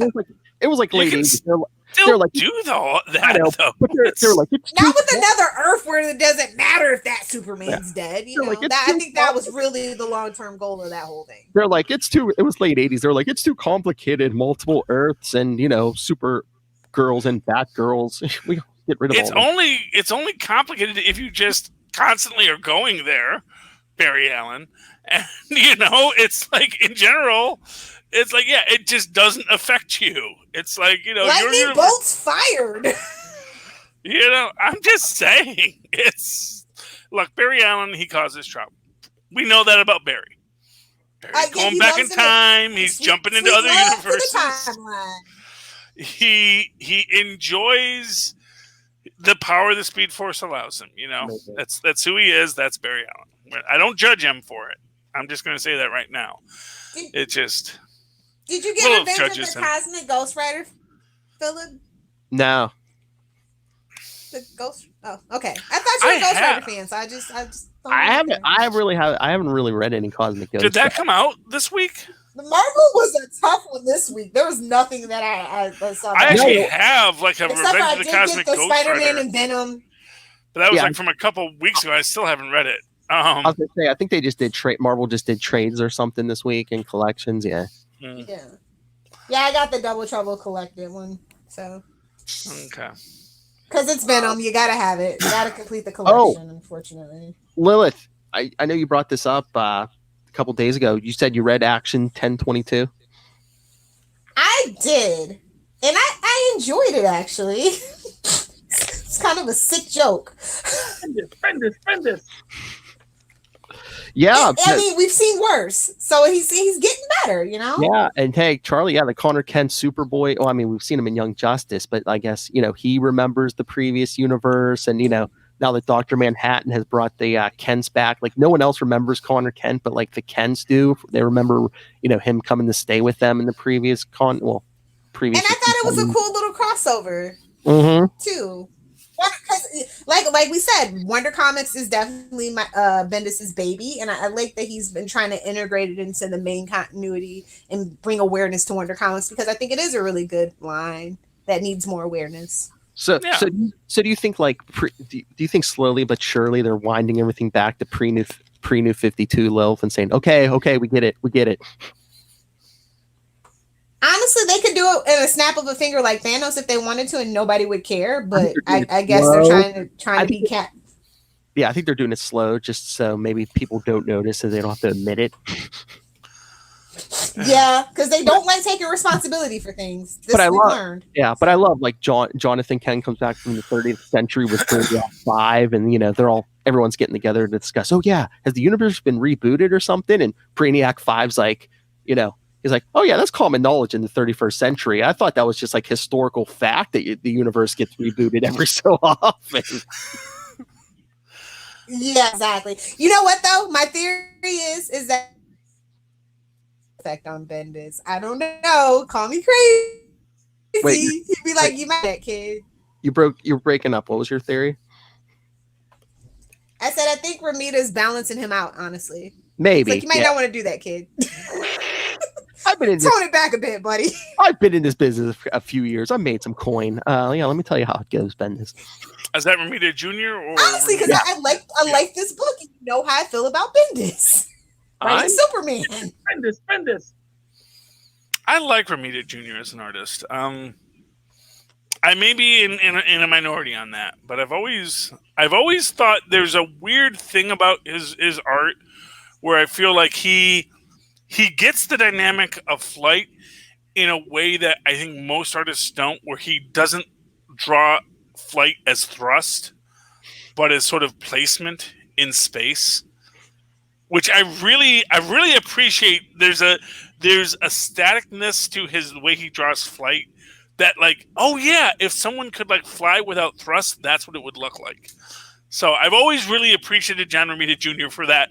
80s. They're like, do that though. But they're like, it's not with another Earth where it doesn't matter if that Superman's dead. I think that was really the long-term goal of that whole thing. They're like, it was late 80s. They're like, it's too complicated, multiple Earths, and super girls and Batgirls. We get rid of it's only complicated if you just constantly are going there, Barry Allen. And it's like, in general, it's like, yeah, it just doesn't affect you. It's like, lightning bolts fired. I'm just saying. Look, Barry Allen, he causes trouble. We know that about Barry. Barry's going back in time. He's jumping into other universes. He enjoys the power the Speed Force allows him. That's who he is. That's Barry Allen. I don't judge him for it. I'm just going to say that right now. Did you get Revenge of the Cosmic Ghost Rider, Philip? No. The Ghost. Oh, okay. I thought you were a Ghost Rider fan, so I just. I haven't really read any Cosmic Ghost. Did that come out this week? The Marvel was a tough one this week. There was nothing that I saw. I actually have like a Revenge of the Cosmic Ghost Spider-Man Rider and Venom. But that was like from a couple weeks ago. I still haven't read it. I was gonna say, I think they just did Marvel just did trades or something this week and collections. Yeah. Yeah. I got the Double Trouble collected one. So. Okay. Because it's Venom, you gotta have it. You gotta complete the collection. Unfortunately. Lilith, I know you brought this up a couple days ago. You said you read Action 1022. I did, and I enjoyed it actually. It's kind of a sick joke. Spend this. Yeah, I mean, we've seen worse, so he's getting better, Yeah, and hey, Charlie, the Connor Kent Superboy. Well, I mean, we've seen him in Young Justice, but I guess he remembers the previous universe, and now that Dr. Manhattan has brought the Kents back, like no one else remembers Connor Kent, but like the Kents do. They remember, him coming to stay with them in the previous previous. And I thought it was a cool little crossover too. Because, like we said, Wonder Comics is definitely Bendis's baby, and I like that he's been trying to integrate it into the main continuity and bring awareness to Wonder Comics, because I think it is a really good line that needs more awareness. So do you think do you think slowly but surely they're winding everything back to pre-new 52 Lilith and saying, okay, we get it. Honestly, they could do it in a snap of a finger like Thanos if they wanted to, and nobody would care. But they're doing I it guess they're slow. trying to be cat. Yeah, I think they're doing it slow, just so maybe people don't notice, so they don't have to admit it. Yeah, because they don't like taking responsibility for things. This But I we've love, learned. yeah, but I love like Jonathan Kent comes back from the 30th century with Brainiac 5, and everyone's getting together to discuss. Oh yeah, has the universe been rebooted or something? And Brainiac 5's like, he's like, oh yeah, that's common knowledge in the 31st century. I thought that was just like historical fact that the universe gets rebooted every so often. Yeah, exactly. You know what though? My theory is that effect on Bendis. I don't know. Call me crazy. Wait, He'd be like, "You mad that kid?" You're breaking up. What was your theory? I said I think Ramita's balancing him out. Honestly, Maybe. it's like you might not want to do that, kid. I've been in Tone it back a bit, buddy. I've been in this business a few years. I made some coin. Yeah, let me tell you how it goes, Bendis. Is that Ramita Jr. or Honestly, because I like this book. You know how I feel about Bendis. Right, Superman. Bendis. I like Ramita Jr. as an artist. I may be in a minority on that, but I've always thought there's a weird thing about his art where I feel like he gets the dynamic of flight in a way that I think most artists don't, where he doesn't draw flight as thrust, but as sort of placement in space, which I really appreciate. There's a staticness to the way he draws flight that, like, oh yeah, if someone could like fly without thrust, that's what it would look like. So I've always really appreciated John Romita Jr. for that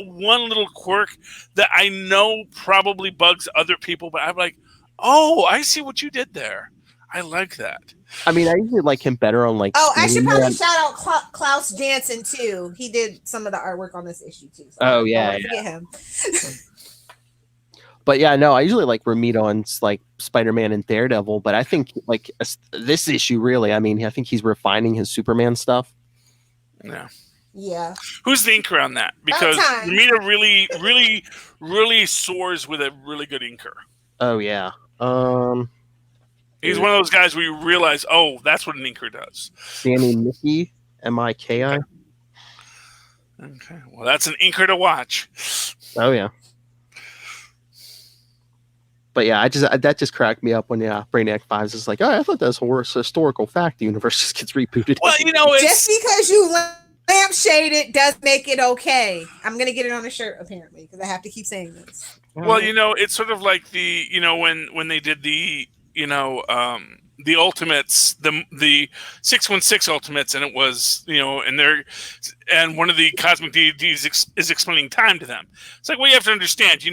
one little quirk that I know probably bugs other people, but I'm like, oh, I see what you did there. I like that. I mean, I usually like him better on like. Oh, I should probably shout out Klaus Janson too. He did some of the artwork on this issue too. So oh yeah, forget him. But yeah, no, I usually like Ramita on like Spider-Man and Daredevil, but I think like this issue really, I mean, I think he's refining his Superman stuff. Yeah. Yeah. Who's the inker on that? Because Ramita really soars with a really good inker. Oh yeah. He's one of those guys where you realize, oh, that's what an inker does. Danny Miki, Miki. Okay. Well, that's an inker to watch. Oh yeah. But yeah, that just cracked me up when Brainiac 5 is just like, oh, I thought that was a historical fact. The universe just gets rebooted. Well, just because you lampshade it does make it okay. I'm gonna get it on a shirt apparently because I have to keep saying this. Well, it's sort of like the when they did the the Ultimates, the 616 Ultimates, and it was and one of the cosmic deities is explaining time to them. It's like, well, you have to understand,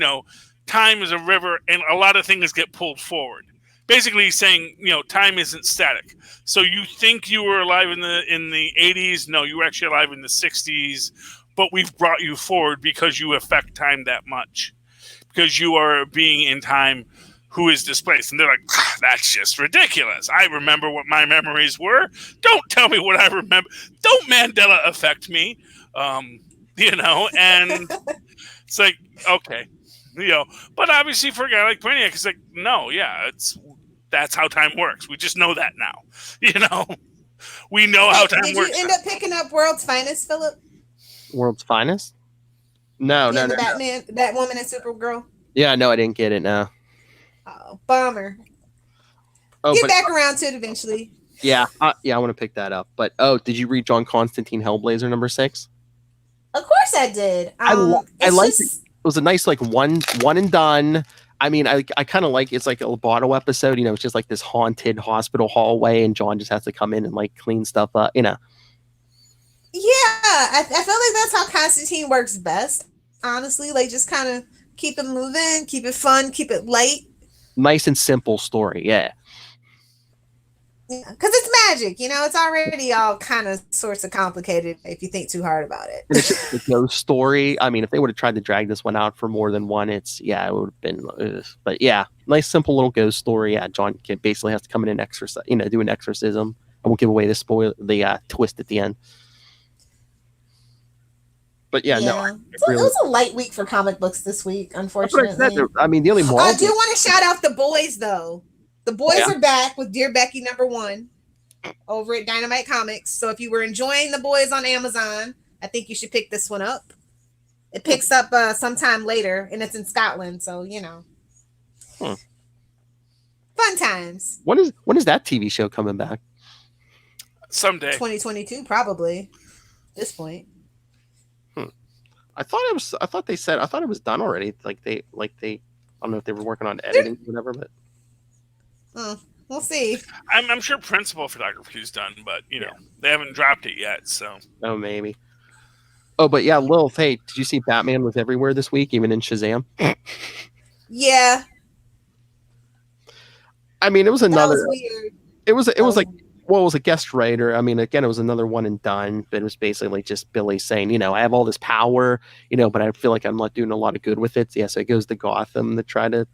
time is a river, and a lot of things get pulled forward. Basically, saying time isn't static. So you think you were alive in the 80s? No, you were actually alive in the 60s. But we've brought you forward because you affect time that much, because you are a being in time who is displaced. And they're like, that's just ridiculous. I remember what my memories were. Don't tell me what I remember. Don't Mandela affect me. And it's like, okay. But obviously for a guy like Brainiac, it's like, no, yeah, that's how time works. We just know that now. We know how time works. Did you end up picking up World's Finest, Philip? World's Finest? No. Batman, that woman and Supergirl. Yeah, no, I didn't get it. No. Oh, bummer. Get back around to it eventually. Yeah, I want to pick that up. But did you read John Constantine Hellblazer number 6? Of course I did. I liked it. It was a nice like one and done. I mean, I kind of like it's like a Loboto episode. It's just like this haunted hospital hallway, and John just has to come in and like clean stuff up. Yeah, I feel like that's how Constantine works best. Honestly, like just kind of keep it moving, keep it fun, keep it light. Nice and simple story, yeah. Yeah, because it's magic, it's already all kind of sorts of complicated if you think too hard about it. And it's just a ghost story. I mean, if they would have tried to drag this one out for more than one, it would have been. But yeah, nice simple little ghost story. Yeah, John basically has to come in and do an exorcism. I won't give away the twist at the end. But yeah, no, So really, it was a light week for comic books this week, that's what I unfortunately. said. I mean, the only I Marvel. do want to shout out the boys though. The boys are back with Dear Becky #1 over at Dynamite Comics. So if you were enjoying the boys on Amazon, I think you should pick this one up. It picks up sometime later, and it's in Scotland, so you know. Fun times. When is that TV show coming back? Someday. 2022, probably. At this point. I thought it was done already. Like they I don't know if they were working on editing or whatever, but we'll see. I'm sure principal photography is done, but they haven't dropped it yet. So maybe. Oh, but yeah, Lil, hey, did you see Batman was everywhere this week, even in Shazam? Yeah. I mean, it was another. That was weird. It was like. Well, it was a guest writer. I mean, again, it was another one and done, but it was basically just Billy saying, I have all this power, but I feel like I'm not doing a lot of good with it. Yeah, so it goes to Gotham to try to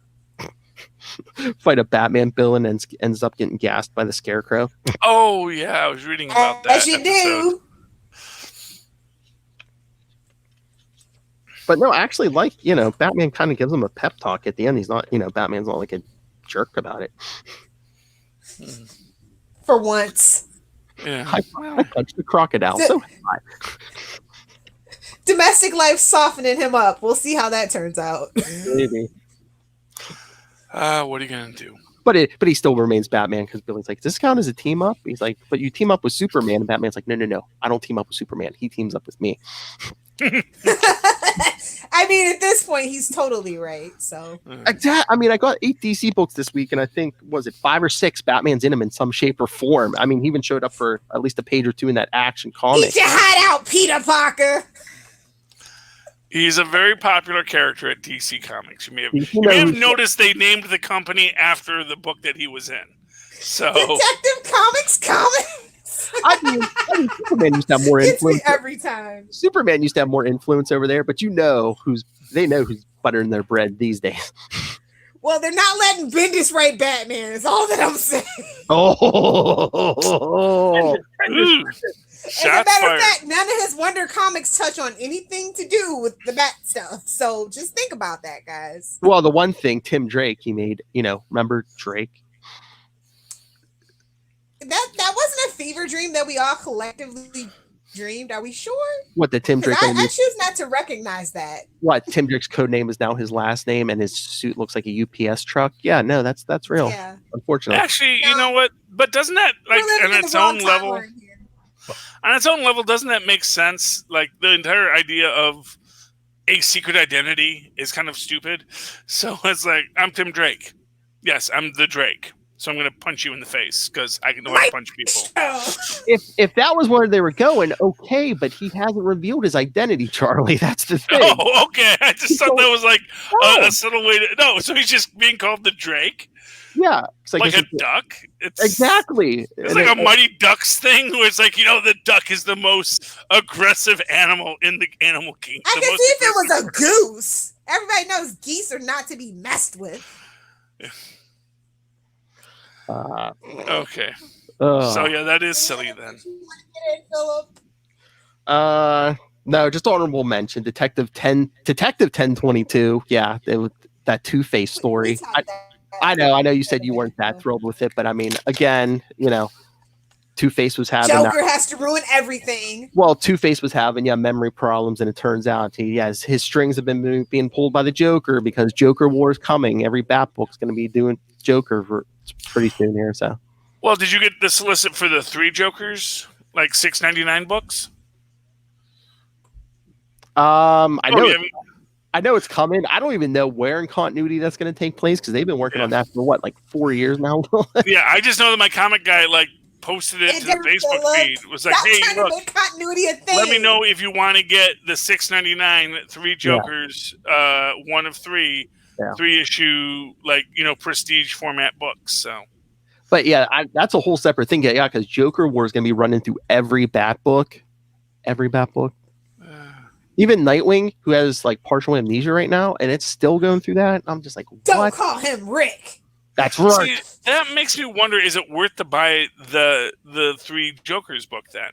fight a Batman villain and ends up getting gassed by the Scarecrow. Oh, yeah, I was reading about that. As you do. But no, actually, Batman kind of gives him a pep talk at the end. He's not, Batman's not like a jerk about it. For once. Yeah. I punched the crocodile. So domestic life softening him up. We'll see how that turns out. Maybe. What are you gonna do? But he still remains Batman because Billy's like, does this count as a team up? He's like, but you team up with Superman, and Batman's like, no, I don't team up with Superman. He teams up with me. I mean, at this point, he's totally right. So, I mean, I got 8 DC books this week, and I think was it 5 or 6 Batman's in them in some shape or form. I mean, he even showed up for at least a page or two in that Action comic. Eat your hat out, Peter Parker. He's a very popular character at DC Comics. You may have noticed they named the company after the book that he was in. So Detective Comics. I mean, Superman used to have more influence every time. Superman used to have more influence over there, but they know who's buttering their bread these days. Well, they're not letting Bendis write Batman. Is all that I'm saying. As a matter of fact, none of his Wonder Comics touch on anything to do with the Bat stuff. So just think about that, guys. Well, the one thing, Tim Drake, he made, remember Drake? That wasn't a fever dream that we all collectively dreamed. Are we sure? What, the Tim Drake? I choose not to recognize that. What, Tim Drake's code name is now his last name, and his suit looks like a UPS truck? Yeah, no, that's real. Yeah. Unfortunately, actually, you know what? But doesn't that on its own level? On its own level, doesn't that make sense? Like the entire idea of a secret identity is kind of stupid. So it's like, I'm Tim Drake. Yes, I'm the Drake. So I'm going to punch you in the face because I can know how to punch people. If that was where they were going, okay, but he hasn't revealed his identity, Charlie. That's the thing. Oh, okay. I just thought that was like a subtle way to... No, so he's just being called the Drake? Yeah. It's like a duck? Exactly. It's like a Mighty Ducks thing where it's like, the duck is the most aggressive animal in the animal kingdom. I can see if it was a goose. Everybody knows geese are not to be messed with. Okay. So yeah, that is silly then. No, just honorable mention. Detective 1022. Yeah, that Two-Face story. I know you said you weren't that thrilled with it, but I mean, again, Two-Face was having Joker has to ruin everything. Well, Two-Face was having memory problems, and it turns out his strings have been being pulled by the Joker because Joker War is coming. Every Bat book's going to be doing Joker for pretty soon here. So, well, did you get the solicit for the 3 Jokers, like $6.99 books? I know it's coming. I don't even know where in continuity that's going to take place because they've been working on that for what, like 4 years now. Yeah, I just know that my comic guy posted it to the Facebook feed. It was like, hey, look, continuity a thing. Let me know if you want to get the $6.99 3 Jokers, 1 of 3. Yeah. 3-issue, prestige format books. So, but yeah, that's a whole separate thing. Yeah, because Joker War is going to be running through every Bat book. Even Nightwing, who has partial amnesia right now, and it's still going through that. I'm just like, what? Don't call him Rick. That's right. See, that makes me wonder: is it worth to buy the 3 Jokers book then?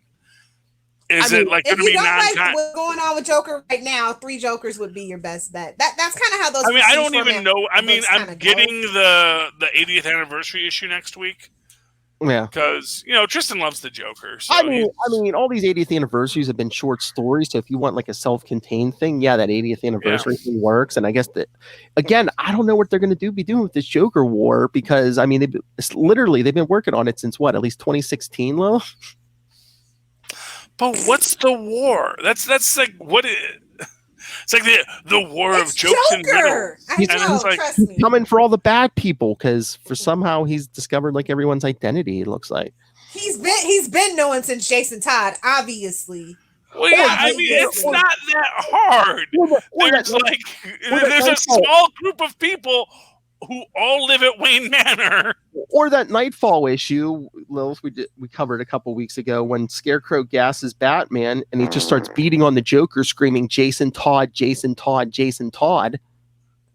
Is I it mean, like going If to you be don't like non? what's going on with Joker right now, 3 Jokers would be your best bet. That's kind of how those. I mean, I prestige don't even format know. I mean, books I'm kinda go. getting the 80th anniversary issue next week Yeah. because Tristan loves the Joker. So I mean, all these 80th anniversaries have been short stories. So if you want like a self-contained thing, yeah, that 80th anniversary thing works. And I guess that, again, I don't know what they're going to be doing with this Joker war because I mean, they've been working on it since what, at least 2016, Lil? But what's the war? That's like what it. It's like the war of jokes and riddles. I know, like, trust me. Coming for all the bad people because for somehow he's discovered like everyone's identity. It looks like He's been knowing since Jason Todd, obviously. Well, yeah, I mean, it's not that hard. There's a small group of people who all live at Wayne Manor. Or that Nightfall issue, Lilith, we covered a couple weeks ago when Scarecrow gasses Batman and he just starts beating on the Joker, screaming, "Jason Todd, Jason Todd, Jason Todd."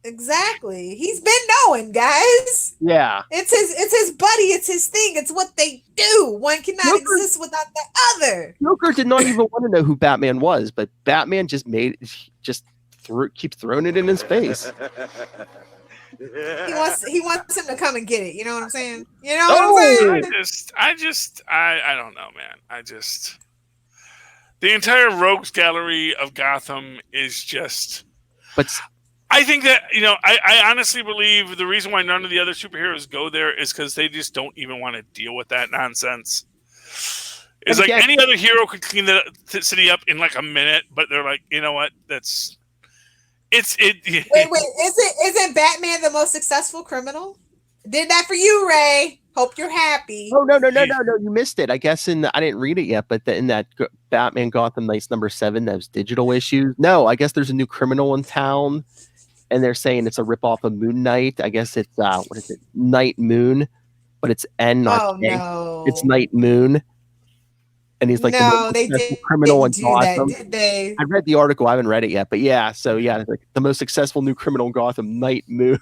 Exactly. He's been knowing, guys. Yeah. It's his buddy. It's his thing. It's what they do. One cannot exist without the other. Joker did not even want to know who Batman was, but Batman keeps throwing it in his face. He wants him to come and get it. You know what I'm saying? You know what I'm saying? I don't know, man. The entire rogues gallery of Gotham is just. But I think that I honestly believe the reason why none of the other superheroes go there is because they just don't even want to deal with that nonsense. It's like any other hero could clean the city up in like a minute, but they're like, you know what? Wait, isn't Batman the most successful criminal? Did that for you, Ray. Hope you're happy. Oh no! You missed it. I guess I didn't read it yet, but in that Batman Gotham Knights #7, those digital issues. No, I guess there's a new criminal in town, and they're saying it's a ripoff of Moon Knight. I guess it's what is it? Night Moon, but it's N, not K. No. It's Night Moon. And he's like they didn't criminal in Gotham. That, did they? I read the article. I haven't read it yet, but yeah. So yeah, like the most successful new criminal in Gotham, Night Moon.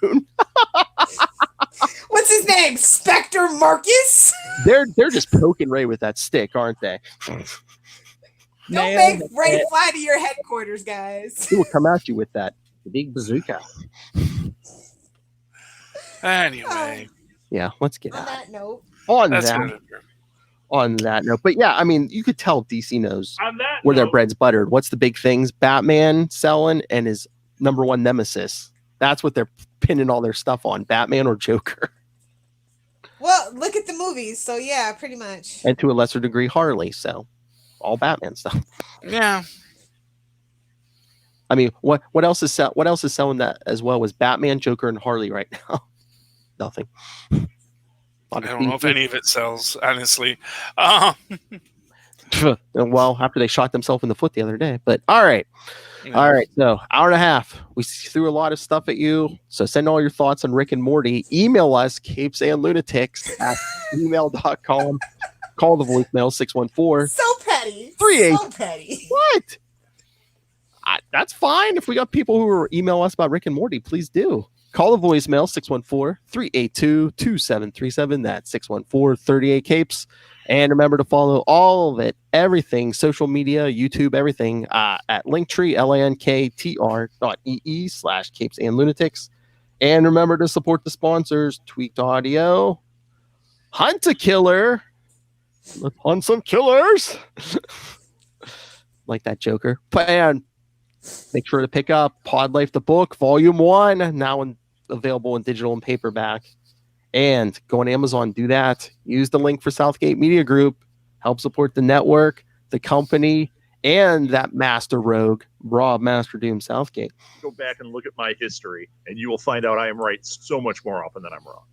What's his name? Spectre Marcus? They're just poking Ray with that stick, aren't they? Don't make Ray fly to your headquarters, guys. He will come at you with that big bazooka. Anyway, yeah. Let's get on that note. On that note, but yeah, I mean, you could tell DC knows where their bread's buttered. What's the big things? Batman selling and his #1 nemesis. That's what they're pinning all their stuff on: Batman or Joker. Well, look at the movies. So yeah, pretty much. And to a lesser degree, Harley. So all Batman stuff. Yeah. I mean, what else is selling that as well as Batman, Joker, and Harley right now? Nothing. I don't know if any of it sells, honestly. Well, after they shot themselves in the foot the other day. But all right. Yeah. All right. So hour and a half. We threw a lot of stuff at you. So send all your thoughts on Rick and Morty. Email us, capesandlunatics@gmail.com. Call the voicemail 614. So petty. 38. So petty. What? That's fine. If we got people who email us about Rick and Morty, please do. Call the voicemail 614-382-2737. That's 614-38-CAPES. And remember to follow all of it, everything, social media, YouTube, everything at Linktree, linktr.ee/capesandlunatics. And remember to support the sponsors, Tweaked Audio, Hunt a Killer. Let's hunt some killers. Like that Joker. And make sure to pick up Pod Life the book, Volume 1, now available in digital and paperback. And go on Amazon, do that. Use the link for Southgate Media Group. Help support the network, the company, and that master rogue, Rob Master Doom Southgate. Go back and look at my history, and you will find out I am right so much more often than I'm wrong.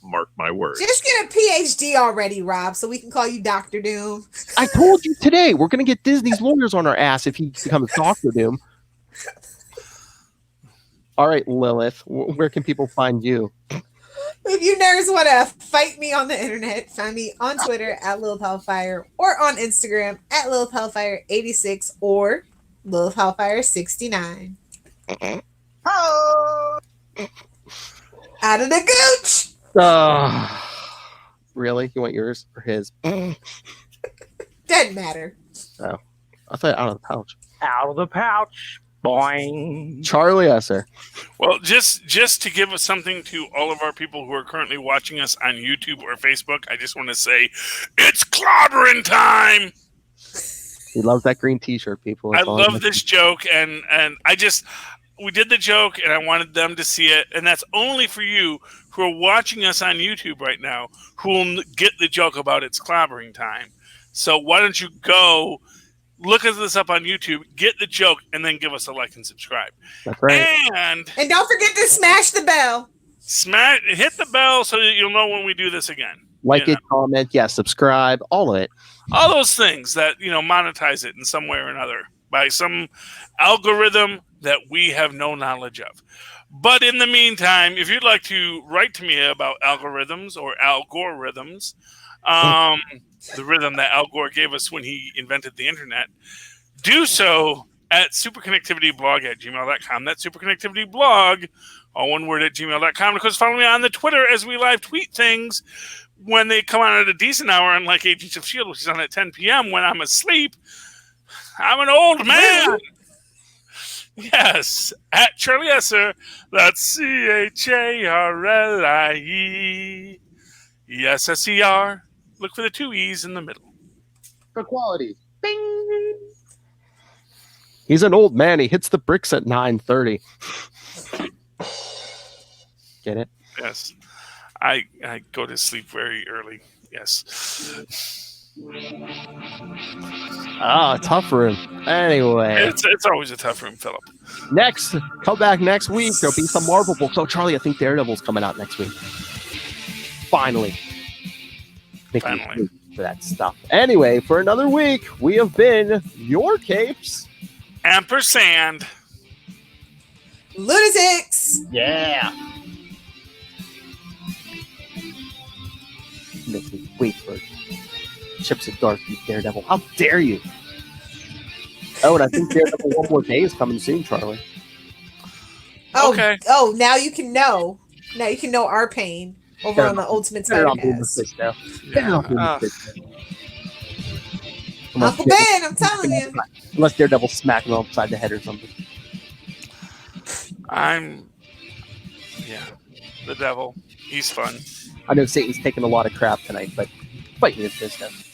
Mark my words. Just get a PhD already, Rob, so we can call you Dr. Doom. I told you today, we're going to get Disney's lawyers on our ass if he becomes Dr. Doom. All right, Lilith, where can people find you? If you nerds want to fight me on the internet, find me on Twitter at Lilith Hellfire or on Instagram at Lilith Hellfire 86 or Lilith Hellfire 69. Oh! Out of the gooch! Really? You want yours or his? Doesn't matter. Oh. I thought out of the pouch. Out of the pouch. Boing. Charlie Esser. Well, just to give us something to all of our people who are currently watching us on YouTube or Facebook, I just want to say, it's clobbering time. He loves that green T-shirt, people. I That's all love this joke, and we did the joke, and I wanted them to see it, and that's only for you who are watching us on YouTube right now, who will get the joke about it's clobbering time. So why don't you go look at this up on YouTube, get the joke, and then give us a like and subscribe. That's right. And don't forget to smash the bell. Hit the bell so that you'll know when we do this again. Like it, comment, subscribe, all of it. All those things that, monetize it in some way or another by some algorithm that we have no knowledge of. But in the meantime, if you'd like to write to me about algorithms or algorithms, the rhythm that Al Gore gave us when he invented the internet, do so at superconnectivityblog@gmail.com. That's superconnectivityblog, all one word, at gmail.com. Of course, follow me on the Twitter as we live tweet things when they come on at a decent hour, unlike Agents of S.H.I.E.L.D., which is on at 10 p.m. when I'm asleep. I'm an old man. Yes, at Charlie Esser. That's CHARLIE. ESSER. Look for the 2 E's in the middle. For quality. Bing. He's an old man. He hits the bricks at 9:30. Get it? Yes. I go to sleep very early. Yes. Tough room. Anyway. It's always a tough room, Philip. Come back next week. There'll be some Marvel books. Oh, Charlie, I think Daredevil's coming out next week. Finally. For that stuff. Anyway, for another week, we have been your capes. Ampersand. Lunatics. Yeah. Make me wait for Chips of Dark, you Daredevil. How dare you? Oh, and I think Daredevil One More Day is coming soon, Charlie. Oh, okay. Oh, now you can know. Now you can know our pain over on the Ultimate Sidecast. Uncle Ben, I'm telling you. Unless Daredevil smack him upside the head or something. The devil. He's fun. I know Satan's taking a lot of crap tonight, but fighting his business.